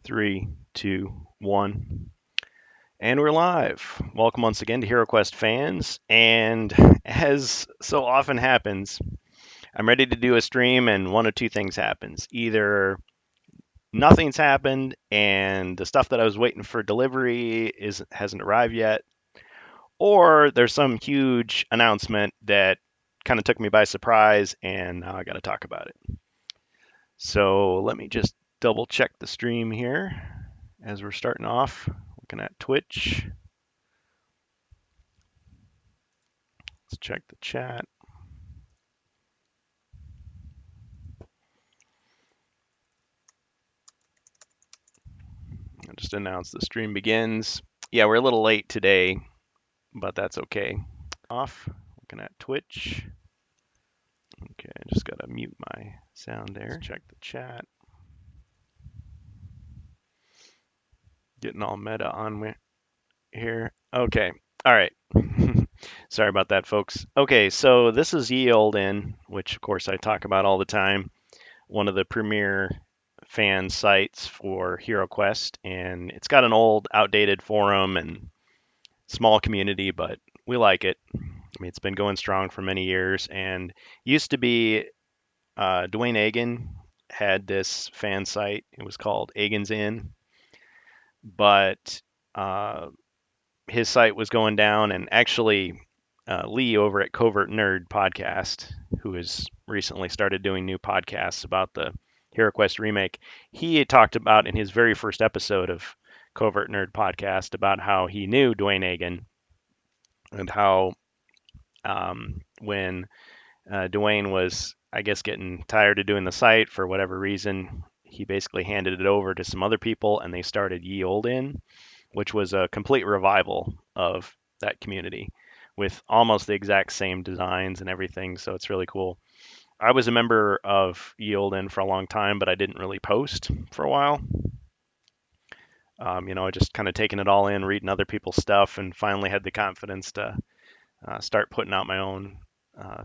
Three, two, one. And we're live. Welcome once again to HeroQuest fans. And as so often happens, I'm ready to do a stream and one of two things happens. Either nothing's happened and the stuff that I was waiting for delivery hasn't arrived yet, or there's some huge announcement that kind of took me by surprise and now I got to talk about it. So let me just double check the stream here as we're starting off. Looking at Twitch. Let's check the chat. I just announced the stream begins. Yeah, we're a little late today, but that's okay. Off. Looking at Twitch. Okay, I just gotta mute my sound there. Let's check the chat. Getting all meta on me here. Okay. All right. Sorry about that, folks. Okay, so this is Ye Olde Inn, which of course I talk about all the time. One of the premier fan sites for HeroQuest, and it's got an old, outdated forum and small community, but we like it. I mean, it's been going strong for many years, and used to be Dwayne Agan had this fan site. It was called Agan's Inn, but uh, his site was going down, and actually Lee over at Covert Nerd Podcast, who has recently started doing new podcasts about the HeroQuest remake, he had talked about in his very first episode of Covert Nerd Podcast about how he knew Dwayne Agan and how when Dwayne was, I guess, getting tired of doing the site for whatever reason, he basically handed it over to some other people and they started Ye Olde Inn, which was a complete revival of that community with almost the exact same designs and everything. So it's really cool. I was a member of Ye Olde Inn for a long time, but I didn't really post for a while. Just kind of taking it all in, reading other people's stuff, and finally had the confidence to start putting out my own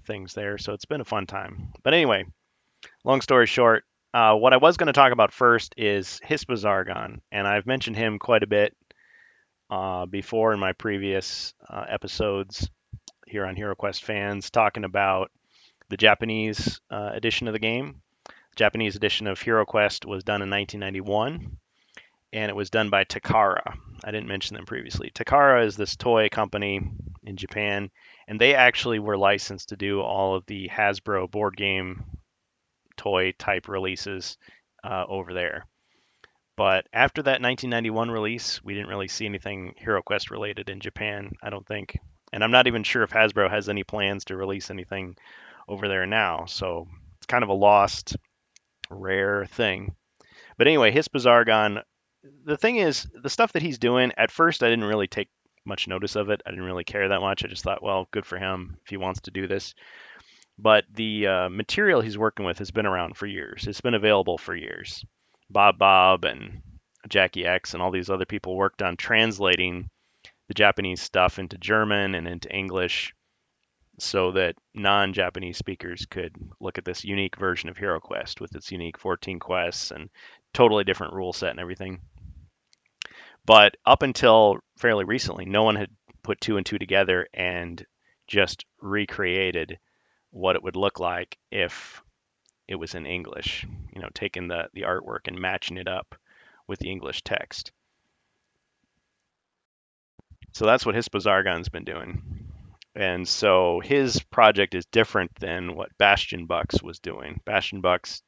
things there. So it's been a fun time. But anyway, long story short, what I was going to talk about first is Hispa Zargon, and I've mentioned him quite a bit before in my previous episodes here on HeroQuest fans, talking about the Japanese edition of the game. The Japanese edition of HeroQuest was done in 1991, and it was done by Takara. I didn't mention them previously. Takara is this toy company in Japan, and they actually were licensed to do all of the Hasbro board game toy type releases over there. But after that 1991 release, we didn't really see anything HeroQuest related in Japan, I don't think. And I'm not even sure if Hasbro has any plans to release anything over there now. So it's kind of a lost, rare thing. But anyway, Hispa Zargon, the thing is, the stuff that he's doing, at first I didn't really take much notice of it. I didn't really care that much. I just thought, well, good for him if he wants to do this. But the material he's working with has been around for years. It's been available for years. Bob and Jackie X and all these other people worked on translating the Japanese stuff into German and into English so that non-Japanese speakers could look at this unique version of HeroQuest with its unique 14 quests and totally different rule set and everything. But up until fairly recently, no one had put two and two together and just recreated what it would look like if it was in English, taking the artwork and matching it up with the English text. So that's what Hispa Zargon's been doing. And so his project is different than what Bastion Bucks was doing. Bastion Bucks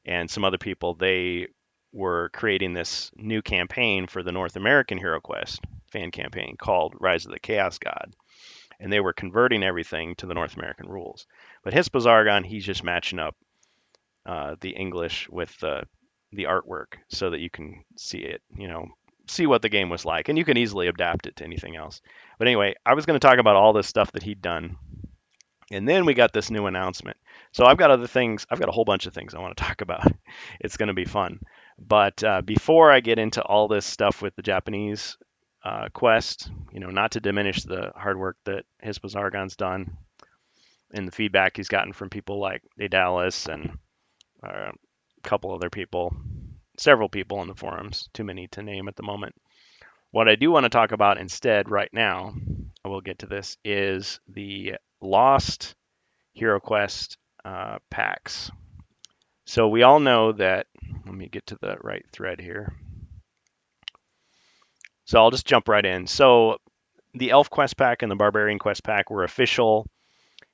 and some other people, they were creating this new campaign for the North American HeroQuest fan campaign called Rise of the Chaos God. And they were converting everything to the North American rules. But Hispa Zargon, he's just matching up the English with the artwork so that you can see it, see what the game was like. And you can easily adapt it to anything else. But anyway, I was going to talk about all this stuff that he'd done. And then we got this new announcement. So I've got other things, I've got a whole bunch of things I want to talk about. It's going to be fun. But before I get into all this stuff with the Japanese quest, not to diminish the hard work that Hispa Zargon's done and the feedback he's gotten from people like Dallas and a couple other people, several people in the forums, too many to name at the moment. What I do want to talk about instead right now, I will get to this, is the lost HeroQuest packs. So we all know that, let me get to the right thread here. So I'll just jump right in. So the Elf Quest pack and the Barbarian Quest pack were official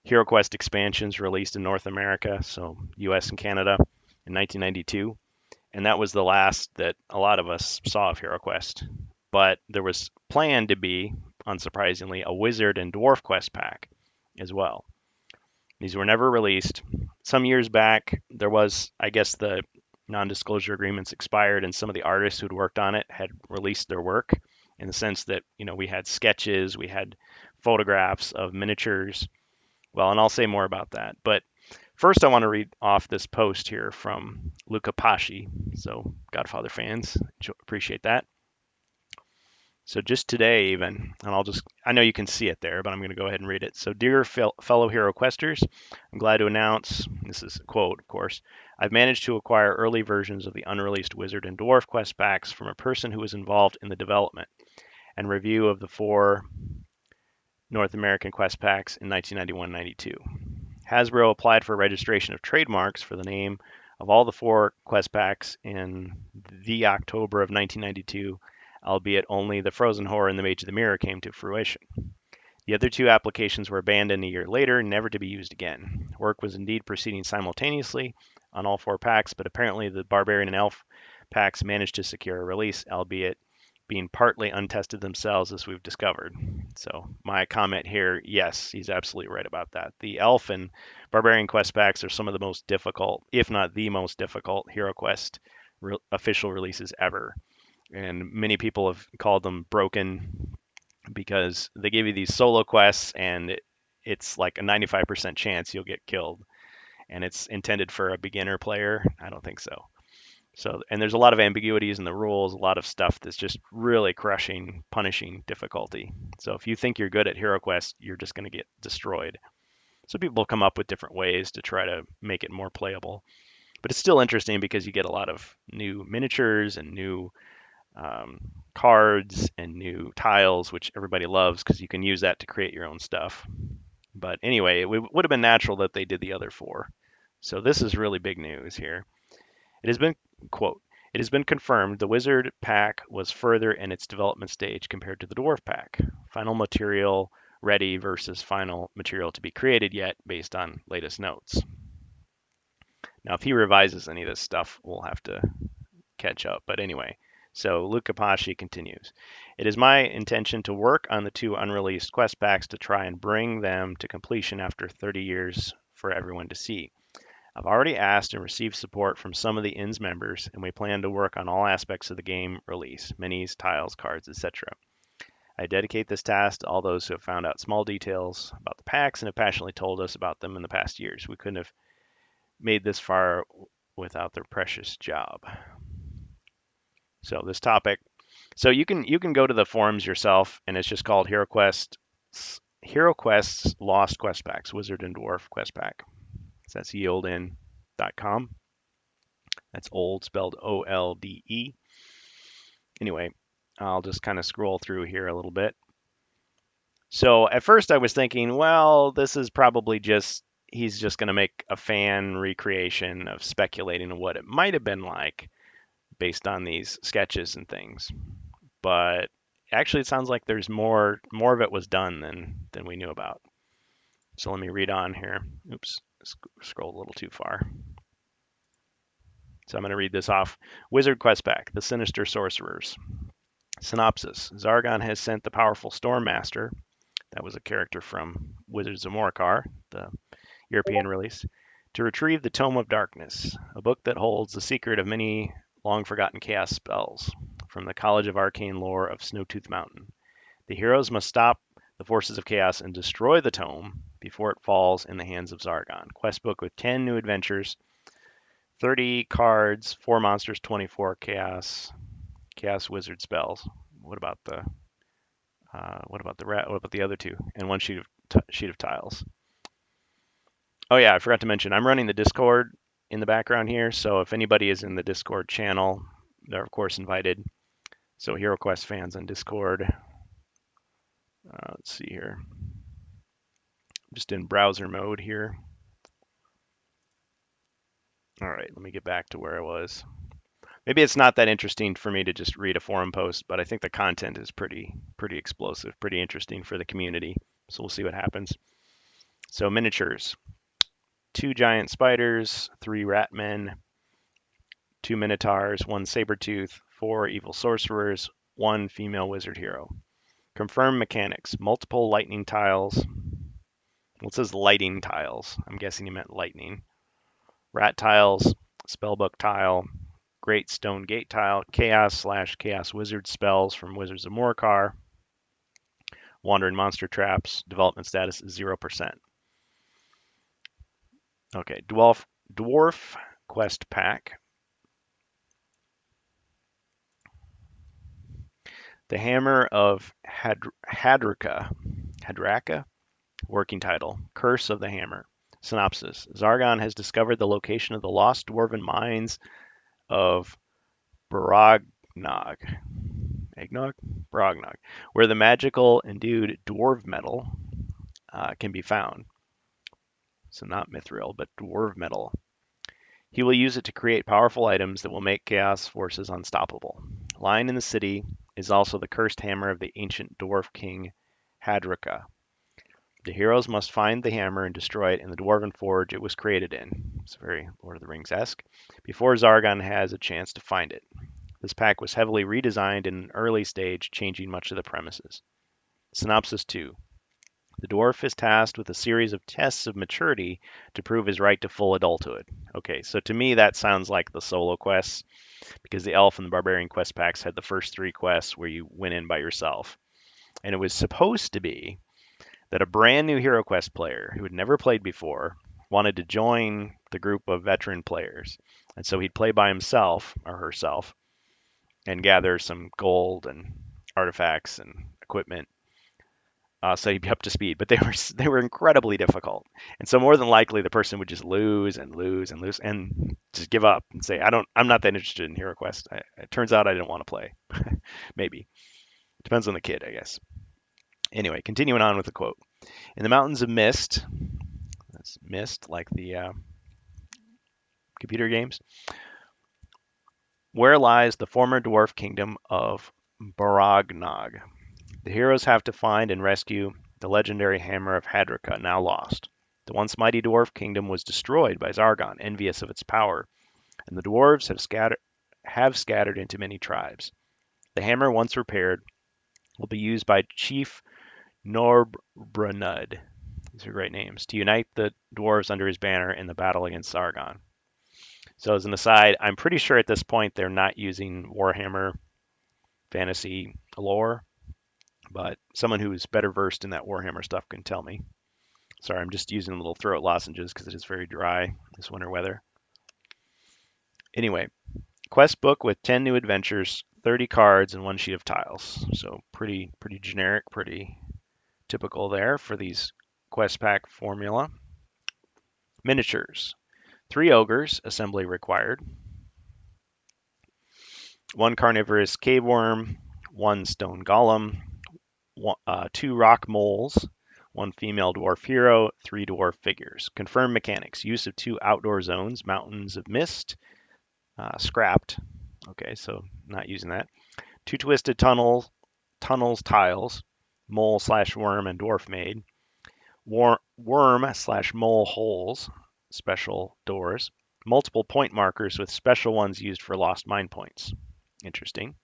HeroQuest expansions released in North America, so US and Canada, in 1992. And that was the last that a lot of us saw of HeroQuest. But there was planned to be, unsurprisingly, a Wizard and Dwarf Quest pack as well. These were never released. Some years back, there was, I guess, the non-disclosure agreements expired, and some of the artists who'd worked on it had released their work in the sense that, we had sketches, we had photographs of miniatures. Well, and I'll say more about that. But first, I want to read off this post here from Luca Pasci. So, Godfather fans, appreciate that. So just today, even, and I know you can see it there, but I'm going to go ahead and read it. So, dear fellow Hero Questers, I'm glad to announce, this is a quote, of course, I've managed to acquire early versions of the unreleased Wizard and Dwarf Quest packs from a person who was involved in the development and review of the 4 North American Quest packs in 1991-92. Hasbro applied for registration of trademarks for the name of all the 4 Quest packs in the October of 1992, albeit only the Frozen Horror and the Mage of the Mirror came to fruition. The other 2 applications were abandoned a year later, never to be used again. Work was indeed proceeding simultaneously on all 4 packs, but apparently the Barbarian and Elf packs managed to secure a release, albeit being partly untested themselves, as we've discovered. So my comment here, yes, he's absolutely right about that. The Elf and Barbarian Quest packs are some of the most difficult, if not the most difficult, HeroQuest official releases ever. And many people have called them broken because they give you these solo quests and it's like a 95% chance you'll get killed. And it's intended for a beginner player. I don't think so. So, and there's a lot of ambiguities in the rules, a lot of stuff that's just really crushing, punishing difficulty. So if you think you're good at HeroQuest, you're just going to get destroyed. So people come up with different ways to try to make it more playable. But it's still interesting because you get a lot of new miniatures and new cards and new tiles, which everybody loves because you can use that to create your own stuff. But anyway, it would have been natural that they did the other 4. So this is really big news here. It has been, quote, it has been confirmed the Wizard pack was further in its development stage compared to the Dwarf pack. Final material ready versus final material to be created yet based on latest notes. Now, if he revises any of this stuff, we'll have to catch up. But anyway, so Luca Pasci continues. It is my intention to work on the 2 unreleased quest packs to try and bring them to completion after 30 years for everyone to see. I've already asked and received support from some of the INS members, and we plan to work on all aspects of the game release, minis, tiles, cards, etc. I dedicate this task to all those who have found out small details about the packs and have passionately told us about them in the past years. We couldn't have made this far without their precious job. So this topic, so you can go to the forums yourself, and it's just called HeroQuest's Lost Quest Packs, Wizard and Dwarf Quest Pack. So that's yieldin.com. That's old, spelled O-L-D-E. Anyway, I'll just kind of scroll through here a little bit. So at first I was thinking, well, this is probably he's just going to make a fan recreation of speculating on what it might have been like based on these sketches and things. But actually it sounds like there's more of it was done than we knew about. So let me read on here. Oops, scrolled a little too far. So I'm going to read this off. Wizard Quest Pack, The Sinister Sorcerers. Synopsis. Zargon has sent the powerful Stormmaster, that was a character from Wizards of Morkar, the European release, to retrieve the Tome of Darkness, a book that holds the secret of many long-forgotten chaos spells from the College of Arcane Lore of Snowtooth Mountain. The heroes must stop the forces of chaos and destroy the tome before it falls in the hands of Zargon. Quest book with 10 new adventures, 30 cards, 4 monsters, 24 chaos wizard spells. What about the other 2? And 1 sheet of tiles. Oh yeah, I forgot to mention I'm running the Discord in the background here. So if anybody is in the Discord channel, They're of course invited. So HeroQuest fans on Discord. Let's see here. Just in browser mode here. All right, let me get back to where I was. Maybe it's not that interesting for me to just read a forum post, but I think the content is pretty explosive, pretty interesting for the community. So we'll see what happens. So miniatures: 2 giant spiders, 3 rat men, 2 minotaurs, 1 saber tooth, 4 evil sorcerers, 1 female wizard hero. Confirm mechanics: multiple lightning tiles. Well, it says lighting tiles. I'm guessing you meant lightning. Rat tiles, spellbook tile, great stone gate tile, chaos/chaos wizard spells from Wizards of Morcar, wandering monster traps. Development status is 0%. Okay, dwarf quest pack. The Hammer of Hadraka. Working title: Curse of the Hammer. Synopsis: Zargon has discovered the location of the lost dwarven mines of Brognog, where the magical endued dwarf metal can be found. So not mithril, but dwarf metal. He will use it to create powerful items that will make chaos forces unstoppable. Lying in the city is also the cursed hammer of the ancient dwarf king Hadraka. The heroes must find the hammer and destroy it in the dwarven forge it was created in. It's very Lord of the Rings-esque. Before Zargon has a chance to find it. This pack was heavily redesigned in an early stage, changing much of the premises. Synopsis 2. The dwarf is tasked with a series of tests of maturity to prove his right to full adulthood. Okay, so to me that sounds like the solo quests, because the elf and the barbarian quest packs had the first 3 quests where you went in by yourself. And it was supposed to be that a brand new HeroQuest player who had never played before wanted to join the group of veteran players. And so he'd play by himself or herself and gather some gold and artifacts and equipment, so he'd be up to speed. But they were incredibly difficult, and so more than likely the person would just lose and lose and lose and just give up and say, I'm not that interested in HeroQuest. It turns out I didn't want to play. Maybe depends on the kid, I guess. Anyway, continuing on with the quote: In the mountains of Mist, that's Mist like the computer games, where lies the former dwarf kingdom of Baragnog. The heroes have to find and rescue the legendary Hammer of Hadraka, now lost. The once mighty dwarf kingdom was destroyed by Zargon, envious of its power, and the dwarves have scattered into many tribes. The hammer, once repaired, will be used by Chief Norbrunud, these are great names, to unite the dwarves under his banner in the battle against Zargon. So as an aside, I'm pretty sure at this point they're not using Warhammer fantasy lore, but someone who's better versed in that Warhammer stuff can tell me. Sorry, I'm just using little throat lozenges because it is very dry this winter weather. Anyway, quest book with 10 new adventures, 30 cards, and 1 sheet of tiles. So pretty generic, pretty typical there for these quest pack formula. Miniatures: 3 ogres, assembly required. 1 carnivorous cave worm, 1 stone golem, 2 rock moles, 1 female dwarf hero, 3 dwarf figures. Confirmed mechanics: use of 2 outdoor zones, mountains of mist, scrapped. Okay, so not using that. 2 twisted tunnels tiles, mole/worm and dwarf made. Worm/mole holes, special doors. Multiple point markers with special ones used for lost mine points. Interesting.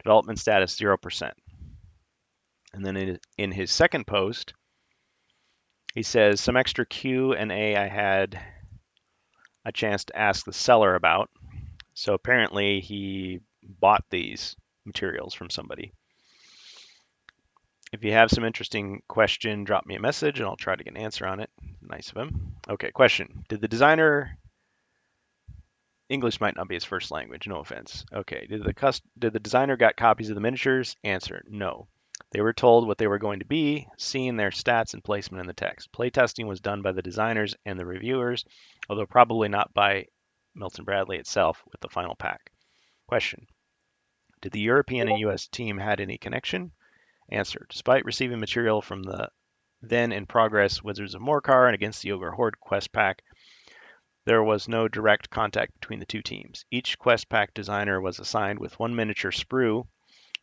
Development status 0%. And then in his second post, he says some extra Q&A I had a chance to ask the seller about. So apparently he bought these materials from somebody. If you have some interesting question, drop me a message and I'll try to get an answer on it. Nice of him. Okay, question. Did the designer, English might not be his first language, no offense. Okay, did the designer got copies of the miniatures? Answer: no. They were told what they were going to be, seeing their stats and placement in the text. Playtesting was done by the designers and the reviewers, although probably not by Milton Bradley itself with the final pack. Question: Did the European and US team had any connection? Answer. Despite receiving material from the then in progress Wizards of Morcar and against the Ogre Horde quest pack, there was no direct contact between the two teams. Each quest pack designer was assigned with one miniature sprue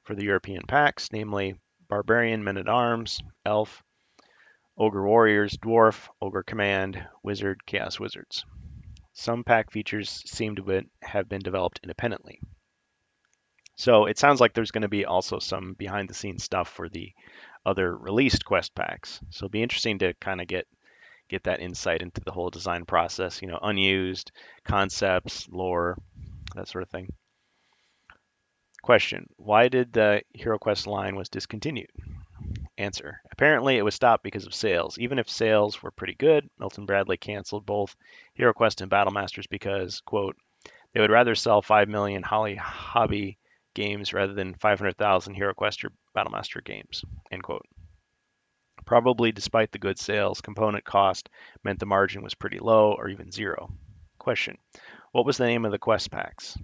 for the European packs, namely Barbarian Men-at-Arms, Elf, Ogre Warriors, Dwarf, Ogre Command, Wizard, Chaos Wizards. Some pack features seem to have been developed independently. So it sounds like there's going to be also some behind the scenes stuff for the other released quest packs. So it'll be interesting to kind of get that insight into the whole design process, unused concepts, lore, that sort of thing. Question: Why did the HeroQuest line was discontinued? Answer: Apparently it was stopped because of sales. Even if sales were pretty good, Milton Bradley canceled both HeroQuest and Battlemasters because, quote, they would rather sell 5 million hobby games rather than 500,000 HeroQuest or Battlemaster games, end quote. Probably despite the good sales, component cost meant the margin was pretty low or even zero. Question: What was the name of the quest packs?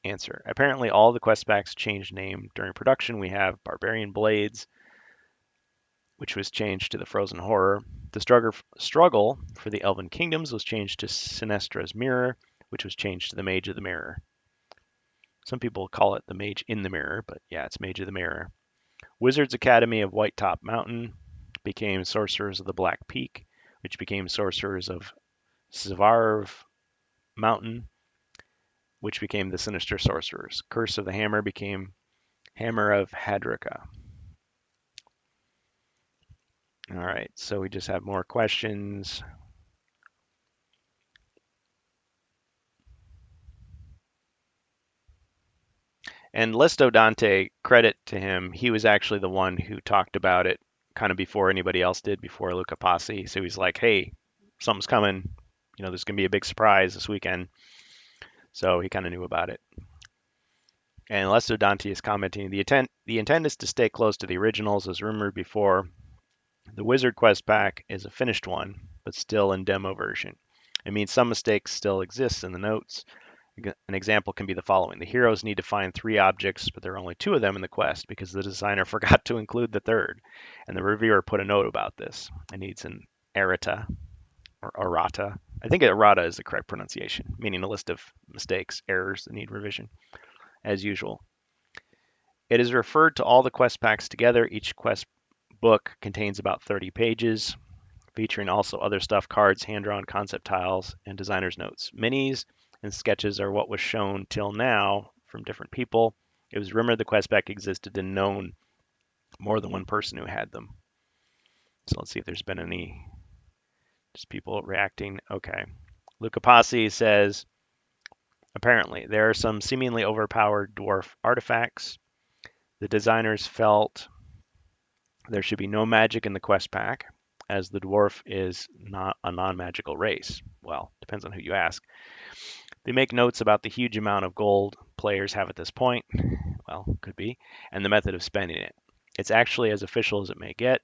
Answer: Apparently all the quest packs changed name during production. We have Barbarian Blades, which was changed to the Frozen Horror. The struggle for the Elven Kingdoms was changed to Sinestra's Mirror, which was changed to the Mage of the Mirror. Some people call it the Mage in the Mirror, but yeah, it's Mage of the Mirror. Wizards Academy of White Top Mountain became Sorcerers of the Black Peak, which became Sorcerers of Svarv Mountain, which became the Sinister Sorcerers. Curse of the Hammer became Hammer of Hadrika. All right, so we just have more questions. And Listo Dante, credit to him, he was actually the one who talked about it kind of before anybody else did, before Luca Passi. So he's like, hey, something's coming. There's going to be a big surprise this weekend. So he kind of knew about it. And Listo Dante is commenting, the intent is to stay close to the originals as rumored before. The Wizard Quest pack is a finished one, but still in demo version. It means some mistakes still exist in the notes. An example can be the following. The heroes need to find 3 objects, but there are only 2 of them in the quest because the designer forgot to include the third. And the reviewer put a note about this. It needs an errata or errata. I think errata is the correct pronunciation, meaning a list of mistakes, errors that need revision, as usual. It is referred to all the quest packs together. Each quest book contains about 30 pages, featuring also other stuff, cards, hand-drawn concept tiles, and designer's notes. Minis and sketches are what was shown till now from different people. It was rumored the quest pack existed and known more than one person who had them. So let's see if there's been any just people reacting. Okay. Luca Passi says, apparently, there are some seemingly overpowered dwarf artifacts. The designers felt there should be no magic in the quest pack, as the dwarf is not a non-magical race. Well, depends on who you ask. They make notes about the huge amount of gold players have at this point. Well, could be. And the method of spending it. It's actually as official as it may get.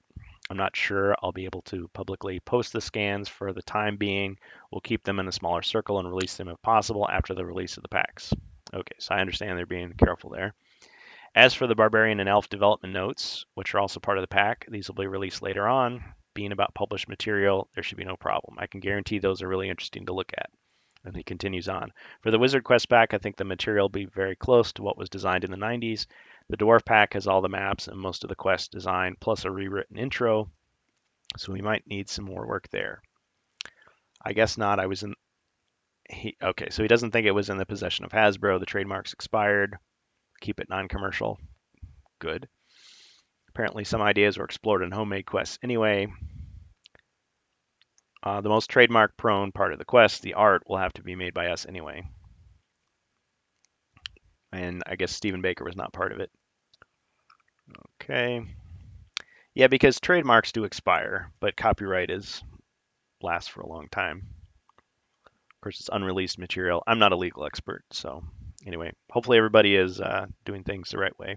I'm not sure I'll be able to publicly post the scans for the time being. We'll keep them in a smaller circle and release them if possible after the release of the packs. Okay, so I understand they're being careful there. As for the Barbarian and Elf development notes, which are also part of the pack, these will be released later on. Being about published material, there should be no problem. I can guarantee those are really interesting to look at. And he continues on. For the Wizard Quest pack, I think the material will be very close to what was designed in the 90s. The Dwarf pack has all the maps and most of the quest design, plus a rewritten intro, so we might need some more work there. I guess not. Okay, so he doesn't think it was in the possession of Hasbro. The trademark's expired. Keep it non-commercial. Good. Apparently some ideas were explored in Homemade Quests anyway. The most trademark-prone part of the quest, the art, will have to be made by us anyway. And I guess Stephen Baker was not part of it. Okay. Yeah, because trademarks do expire, but copyright lasts for a long time. Of course, it's unreleased material. I'm not a legal expert, so anyway, hopefully everybody is doing things the right way.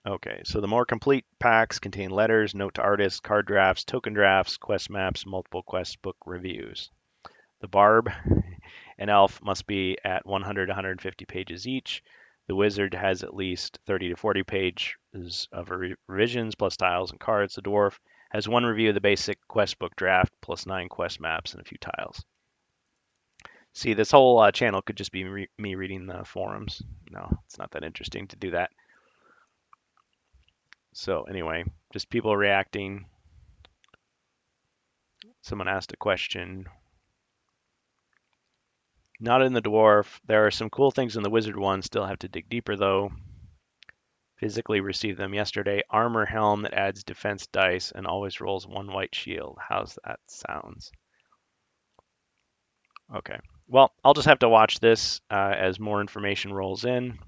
Okay, so the more complete packs contain letters, note to artists, card drafts, token drafts, quest maps, multiple quest book reviews. The Barb and Elf must be at 100 to 150 pages each. The Wizard has at least 30 to 40 pages of revisions plus tiles and cards. The Dwarf has one review of the basic quest book draft plus 9 quest maps and a few tiles. See, this whole channel could just be me reading the forums. No, it's not that interesting to do that. So anyway, just people reacting. Someone asked a question. Not in the Dwarf. There are some cool things in the Wizard one. Still have to dig deeper though. Physically received them yesterday. Armor helm that adds defense dice and always rolls one white shield. How's that sounds? Okay. Well, I'll just have to watch this as more information rolls in.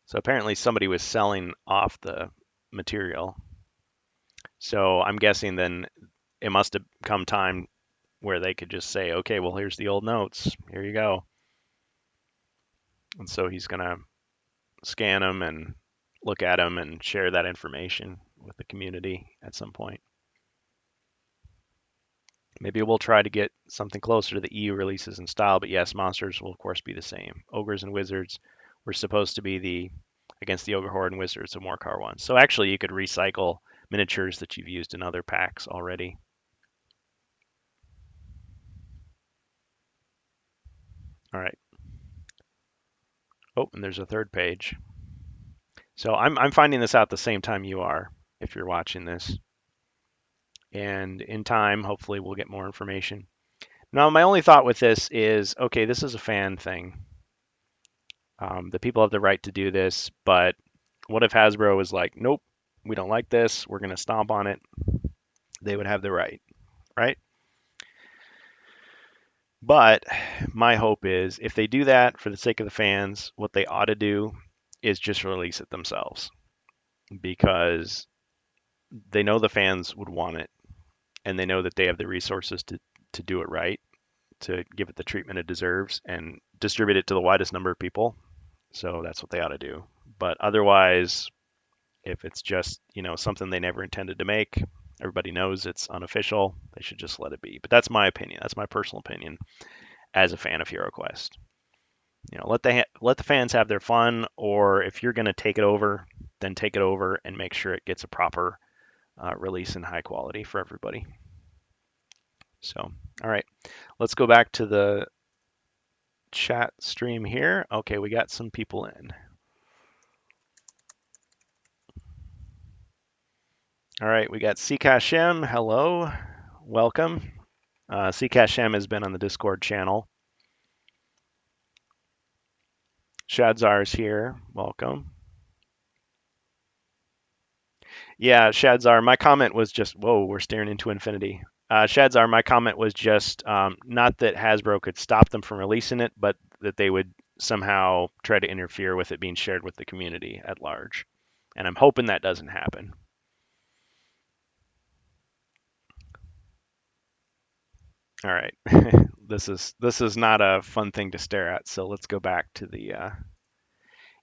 So apparently somebody was selling off the material. So I'm guessing then it must have come time where they could just say, okay, well, here's the old notes. Here you go. And so he's going to scan them and look at them and share that information with the community at some point. Maybe we'll try to get something closer to the EU releases in style, but yes, monsters will of course be the same. Ogres and wizards were supposed to be against the ogre horde and wizards of Morcar 1. So actually you could recycle miniatures that you've used in other packs already. All right. Oh, and there's a third page. So I'm finding this out the same time you are if you're watching this. And in time, hopefully we'll get more information. Now, my only thought with this is, okay, this is a fan thing. The people have the right to do this, but what if Hasbro was like, nope, we don't like this, we're going to stomp on it? They would have the right, right? But my hope is if they do that for the sake of the fans, what they ought to do is just release it themselves because they know the fans would want it and they know that they have the resources to do it right, to give it the treatment it deserves and distribute it to the widest number of people. So that's what they ought to do. But otherwise, if it's just, something they never intended to make, everybody knows it's unofficial, they should just let it be. But that's my opinion. That's my personal opinion as a fan of HeroQuest. Let the fans have their fun, or if you're going to take it over, then take it over and make sure it gets a proper release in high quality for everybody. So, all right, let's go back to the chat stream here. Okay, we got some people in. All right, we got Sikashem. Hello, welcome. Sikashem has been on the Discord channel. Shadzar's here. Welcome. Yeah, Shadzar, my comment was just, whoa, we're staring into infinity. Shadzar, my comment was just not that Hasbro could stop them from releasing it, but that they would somehow try to interfere with it being shared with the community at large. And I'm hoping that doesn't happen. All right. This is not a fun thing to stare at, so let's go back to the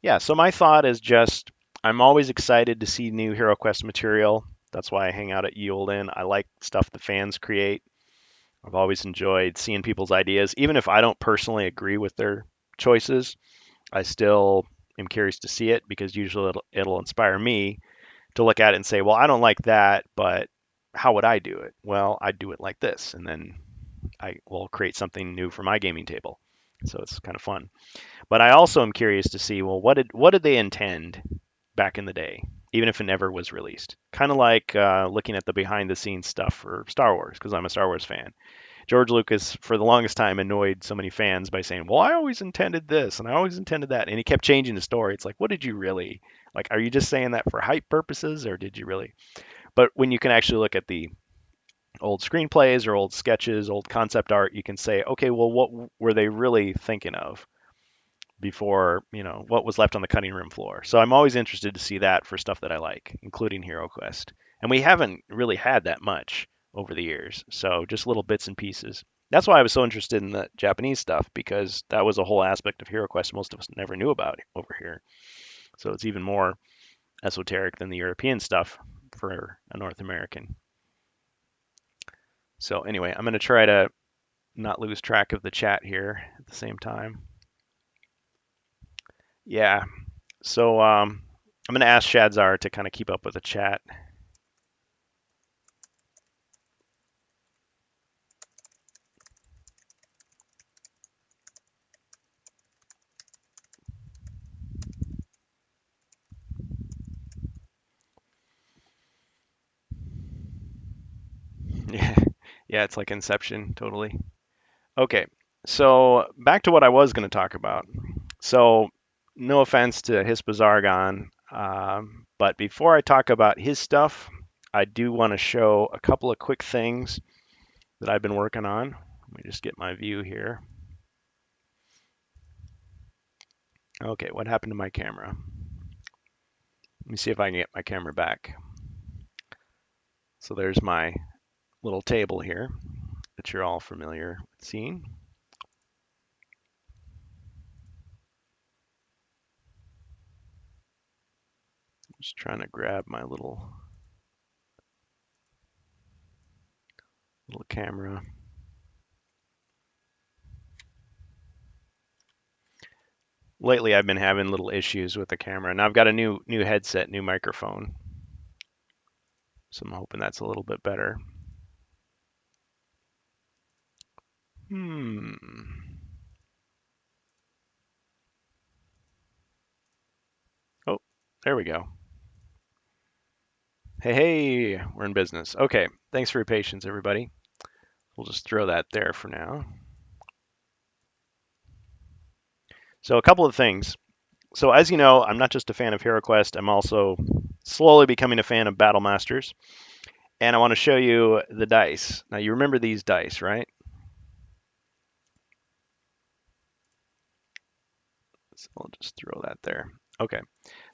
yeah, so my thought is just I'm always excited to see new HeroQuest material. That's why I hang out at Yulin. I like stuff the fans create. I've always enjoyed seeing people's ideas. Even if I don't personally agree with their choices, I still am curious to see it because usually it'll inspire me to look at it and say, well, I don't like that, but how would I do it? Well, I'd do it like this. And then I will create something new for my gaming table. So it's kind of fun. But I also am curious to see, well, what did they intend back in the day, even if it never was released? Kind of like looking at the behind the scenes stuff for Star Wars, because I'm a Star Wars fan. George Lucas, for the longest time, annoyed so many fans by saying, well, I always intended this and I always intended that. And he kept changing the story. It's like, what did you really, like, are you just saying that for hype purposes or did you really? But when you can actually look at the old screenplays or old sketches, old concept art, you can say, okay, well, what were they really thinking of before, what was left on the cutting room floor? So I'm always interested to see that for stuff that I like, including HeroQuest. And we haven't really had that much over the years. So just little bits and pieces. That's why I was so interested in the Japanese stuff because that was a whole aspect of HeroQuest most of us never knew about over here. So it's even more esoteric than the European stuff for a North American. So anyway, I'm going to try to not lose track of the chat here at the same time. Yeah, so I'm going to ask Shadzar to kind of keep up with the chat. Yeah, yeah, it's like Inception, totally. Okay, so back to what I was going to talk about. So, no offense to Hispazargon, but before I talk about his stuff, I do want to show a couple of quick things that I've been working on. Let me just get my view here. Okay, what happened to my camera? Let me see if I can get my camera back. So there's my little table here that you're all familiar with seeing. Just trying to grab my little camera. Lately I've been having little issues with the camera, and I've got a new headset, new microphone. So I'm hoping that's a little bit better. Oh, there we go. Hey, we're in business. Okay, thanks for your patience, everybody. We'll just throw that there for now. So a couple of things. So as you know, I'm not just a fan of HeroQuest, I'm also slowly becoming a fan of Battle Masters. And I want to show you the dice. Now you remember these dice, right? So I'll just throw that there. Okay.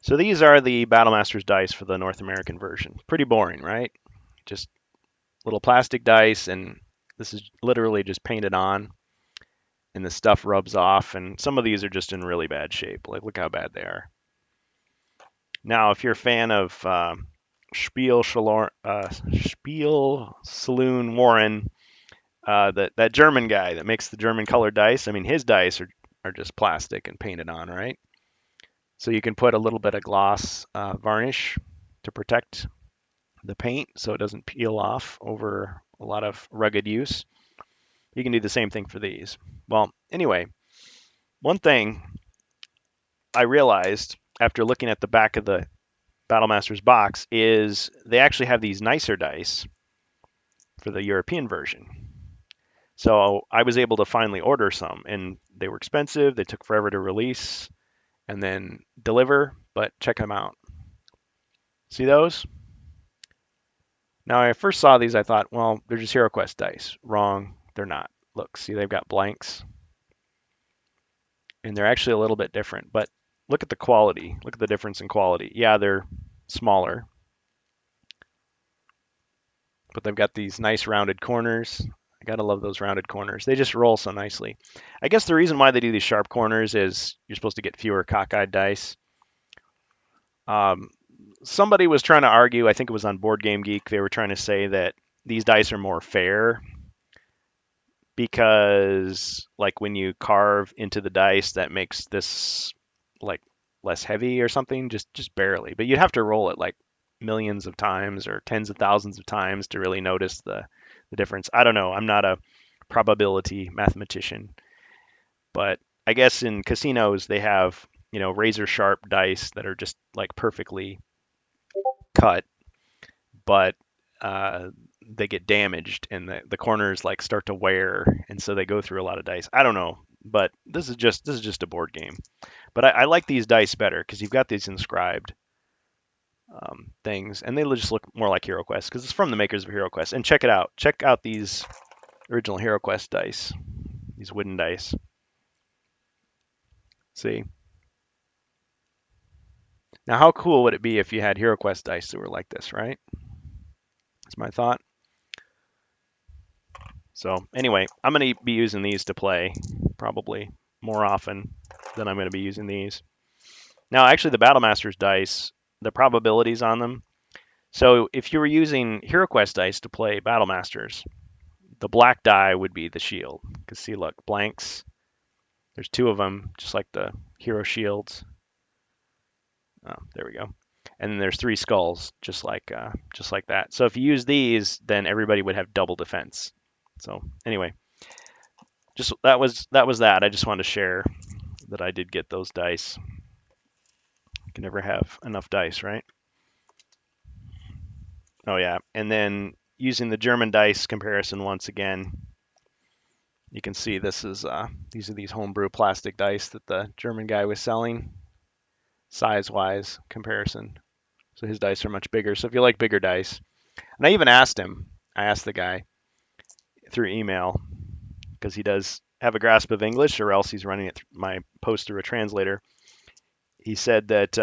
So these are the Battle Masters dice for the North American version. Pretty boring, right? Just little plastic dice, and this is literally just painted on, and the stuff rubs off, and some of these are just in really bad shape. Like, look how bad they are. Now, if you're a fan of Spiel Saloon Warren, that German guy that makes the German colored dice, I mean, his dice are just plastic and painted on, right? So you can put a little bit of gloss varnish to protect the paint so it doesn't peel off over a lot of rugged use. You can do the same thing for these. Well, anyway, one thing I realized after looking at the back of the Battlemasters box is they actually have these nicer dice for the European version. So I was able to finally order some, and they were expensive. They took forever to release and then deliver, but check them out. See those? Now, when I first saw these, I thought, well, they're just HeroQuest dice. Wrong, they're not. Look, see, they've got blanks, and they're actually a little bit different. But look at the quality. Look at the difference in quality. Yeah, they're smaller, but they've got these nice rounded corners. I gotta love those rounded corners. They just roll so nicely. I guess the reason why they do these sharp corners is you're supposed to get fewer cockeyed dice. Um, Somebody was trying to argue, I think it was on Board Game Geek, they were trying to say that these dice are more fair because like when you carve into the dice that makes this like less heavy or something, just barely. But you'd have to roll it like millions of times or tens of thousands of times to really notice the difference. I don't know. I'm not a probability mathematician, but I guess in casinos they have, razor sharp dice that are just like perfectly cut, but they get damaged and the corners like start to wear, and so they go through a lot of dice. I don't know, but this is just a board game. But I like these dice better because you've got these inscribed things, and they just look more like HeroQuest because it's from the makers of HeroQuest. And check it out. Check out these original HeroQuest dice, these wooden dice. See? Now, how cool would it be if you had HeroQuest dice that were like this, right? That's my thought. So anyway, I'm going to be using these to play probably more often than I'm going to be using these. Now, actually, the Battle Masters dice, the probabilities on them. So if you were using HeroQuest dice to play Battle Masters, the black die would be the shield. Because see, look, blanks. There's two of them, just like the hero shields. Oh, there we go. And then there's three skulls, just like that. So if you use these, then everybody would have double defense. So anyway, just that. I just wanted to share that I did get those dice. You can never have enough dice, right? Oh yeah, and then using the German dice comparison once again, you can see this is these are these homebrew plastic dice that the German guy was selling, size-wise comparison. So his dice are much bigger. So if you like bigger dice, and I even asked him, I asked the guy through email because he does have a grasp of English, or else he's running my post through a translator. He said that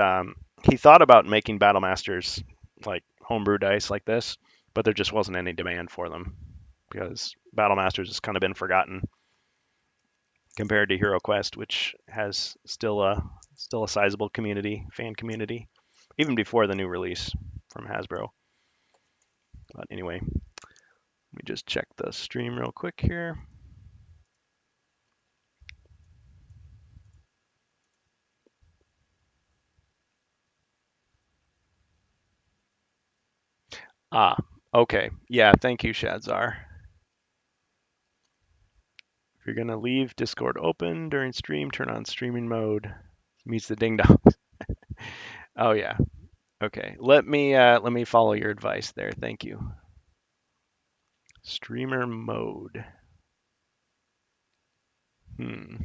he thought about making Battle Masters like homebrew dice like this, but there just wasn't any demand for them because Battle Masters has kind of been forgotten compared to HeroQuest, which has still a sizable community, fan community, even before the new release from Hasbro. But anyway, let me just check the stream real quick here. Ah, okay. Yeah, thank you, Shadzar. If you're gonna leave Discord open during stream, turn on streaming mode. Meets the ding dong. Oh yeah. Okay. Let me follow your advice there. Thank you. Streamer mode. Hmm.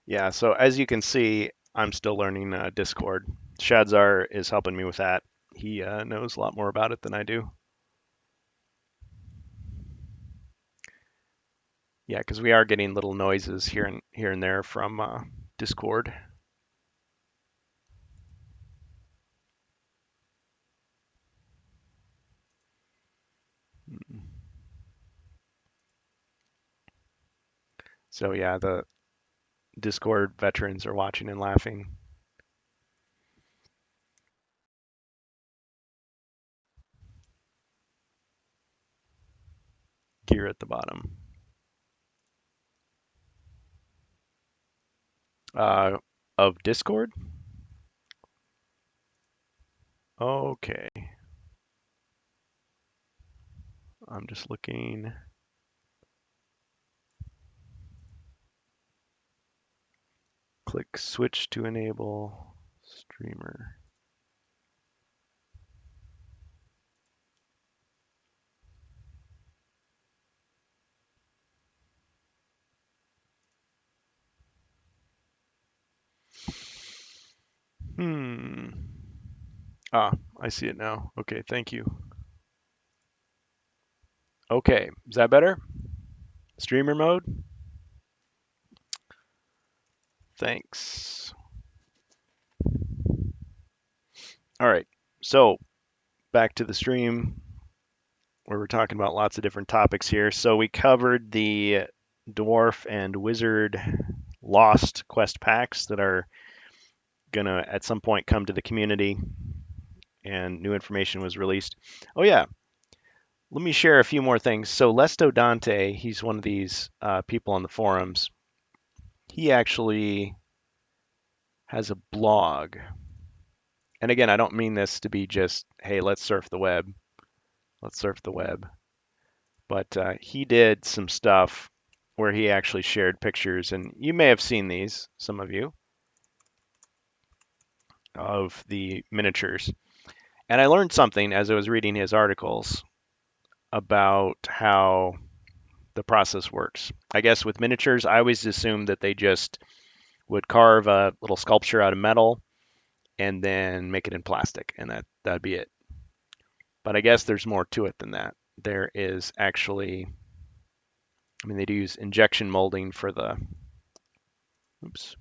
Yeah, so as you can see, I'm still learning Discord. Shadzar is helping me with that. He knows a lot more about it than I do. Yeah, because we are getting little noises here and there from Discord. So yeah, the Discord veterans are watching and laughing. Gear at the bottom. Uh, of Discord? Okay. I'm just looking. Click switch to enable streamer. Hmm. Ah, I see it now. Okay, thank you. Okay, is that better? Streamer mode? Thanks. All right, so back to the stream where we're talking about lots of different topics here. So we covered the Dwarf and Wizard Lost quest packs that are gonna at some point come to the community, and new information was released. Oh yeah, let me share a few more things. So Lesto Dante, he's one of these people on the forums. He actually has a blog. And again, I don't mean this to be just, hey, let's surf the web. Let's surf the web. But he did some stuff where he actually shared pictures, and you may have seen these, some of you, of the miniatures. And I learned something as I was reading his articles about how the process works. I guess with miniatures, I always assumed that they just would carve a little sculpture out of metal and then make it in plastic, and that'd be it. But I guess there's more to it than that. There is actually, I mean, they do use injection molding for the, oops.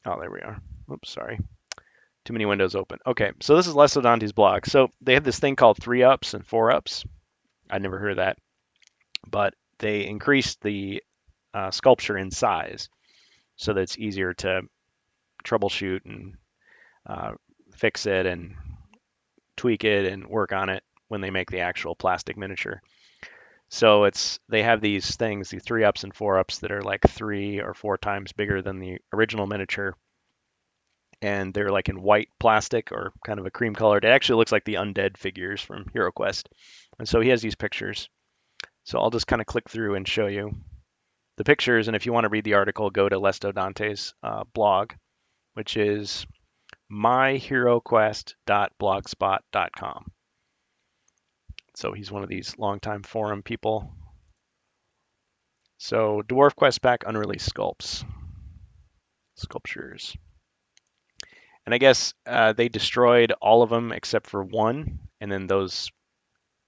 Oh, there we are. Oops, sorry. Too many windows open. Okay, so this is Lesodante's blog. So they have this thing called 3-ups and 4-ups. I'd never heard of that, but they increased the sculpture in size so that it's easier to troubleshoot and uh, fix it and tweak it and work on it when they make the actual plastic miniature. So they have these things, these 3-ups and 4-ups that are like 3 or 4 times bigger than the original miniature, and they're like in white plastic or kind of a cream colored. It actually looks like the undead figures from HeroQuest. And so he has these pictures. So I'll just kind of click through and show you the pictures. And if you want to read the article, go to Lestodante's blog, which is myheroquest.blogspot.com. So he's one of these longtime forum people. So Dwarf Quest Pack unreleased sculptures. And I guess they destroyed all of them except for one, and then those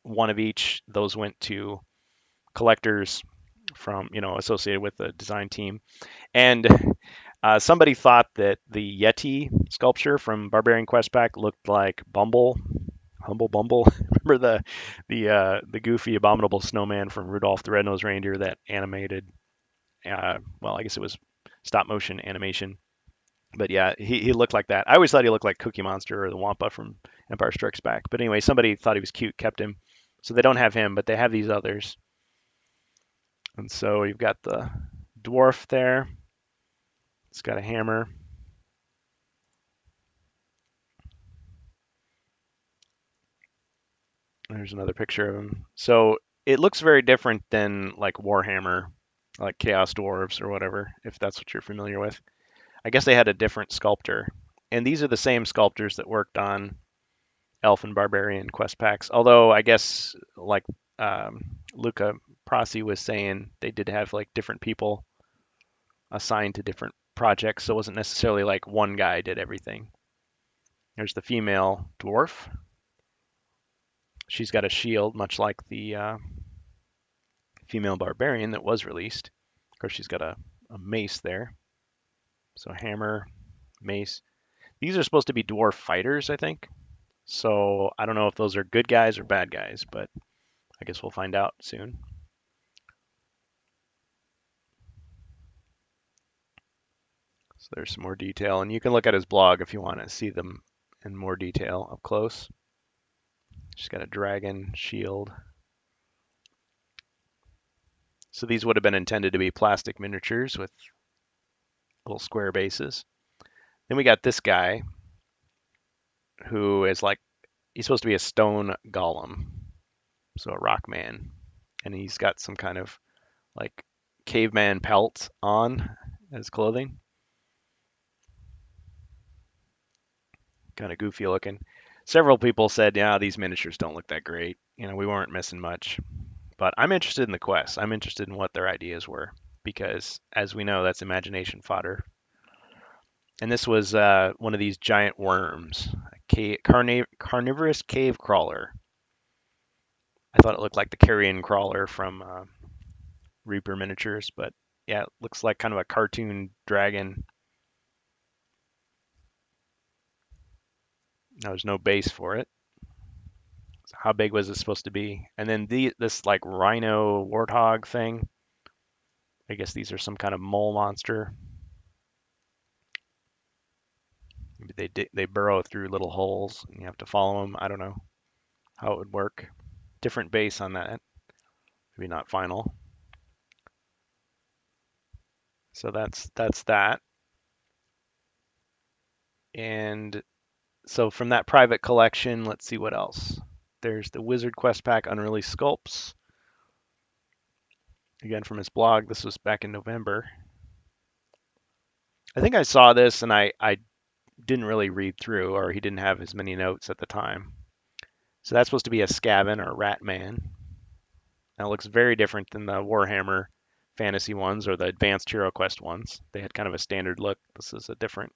one of each, those went to collectors from, associated with the design team. And somebody thought that the Yeti sculpture from Barbarian Quest Pack looked like Humble Bumble. Remember the goofy abominable snowman from Rudolph the Red-Nosed Reindeer, that animated? Well, I guess it was stop motion animation. But yeah, he looked like that. I always thought he looked like Cookie Monster or the Wampa from Empire Strikes Back. But anyway, somebody thought he was cute, kept him. So they don't have him, but they have these others. And so you've got the dwarf there. It's got a hammer. There's another picture of him. So it looks very different than like Warhammer, like Chaos Dwarves or whatever, if that's what you're familiar with. I guess they had a different sculptor. And these are the same sculptors that worked on Elf and Barbarian quest packs. Although I guess like Luca Prasi was saying, they did have like different people assigned to different projects, so it wasn't necessarily like one guy did everything. There's the female dwarf. She's got a shield, much like the female barbarian that was released. Of course, she's got a mace there. So hammer, mace. These are supposed to be dwarf fighters, I think. So I don't know if those are good guys or bad guys, but I guess we'll find out soon. So there's some more detail, and you can look at his blog if you want to see them in more detail up close. She's got a dragon shield. So these would have been intended to be plastic miniatures with little square bases. Then we got this guy who is like, he's supposed to be a stone golem, so a rock man, and he's got some kind of like caveman pelt on as clothing. Kind of goofy looking. Several people said, yeah, these miniatures don't look that great. We weren't missing much. But I'm interested in the quest. I'm interested in what their ideas were because, as we know, that's imagination fodder. And this was one of these giant worms, a carnivorous cave crawler. I thought it looked like the carrion crawler from Reaper Miniatures, but yeah, it looks like kind of a cartoon dragon. There's no base for it. So how big was it supposed to be? And then this like rhino warthog thing. I guess these are some kind of mole monster. Maybe they burrow through little holes and you have to follow them. I don't know how it would work. Different base on that. Maybe not final. So that's that. And so from that private collection, let's see what else. There's the Wizard Quest Pack unreleased sculpts. Again from his blog. This was back in November. I think I saw this and I didn't really read through, or he didn't have as many notes at the time. So that's supposed to be a Skaven or Rat Man. Now it looks very different than the Warhammer fantasy ones or the advanced Hero Quest ones. They had kind of a standard look. This is a different,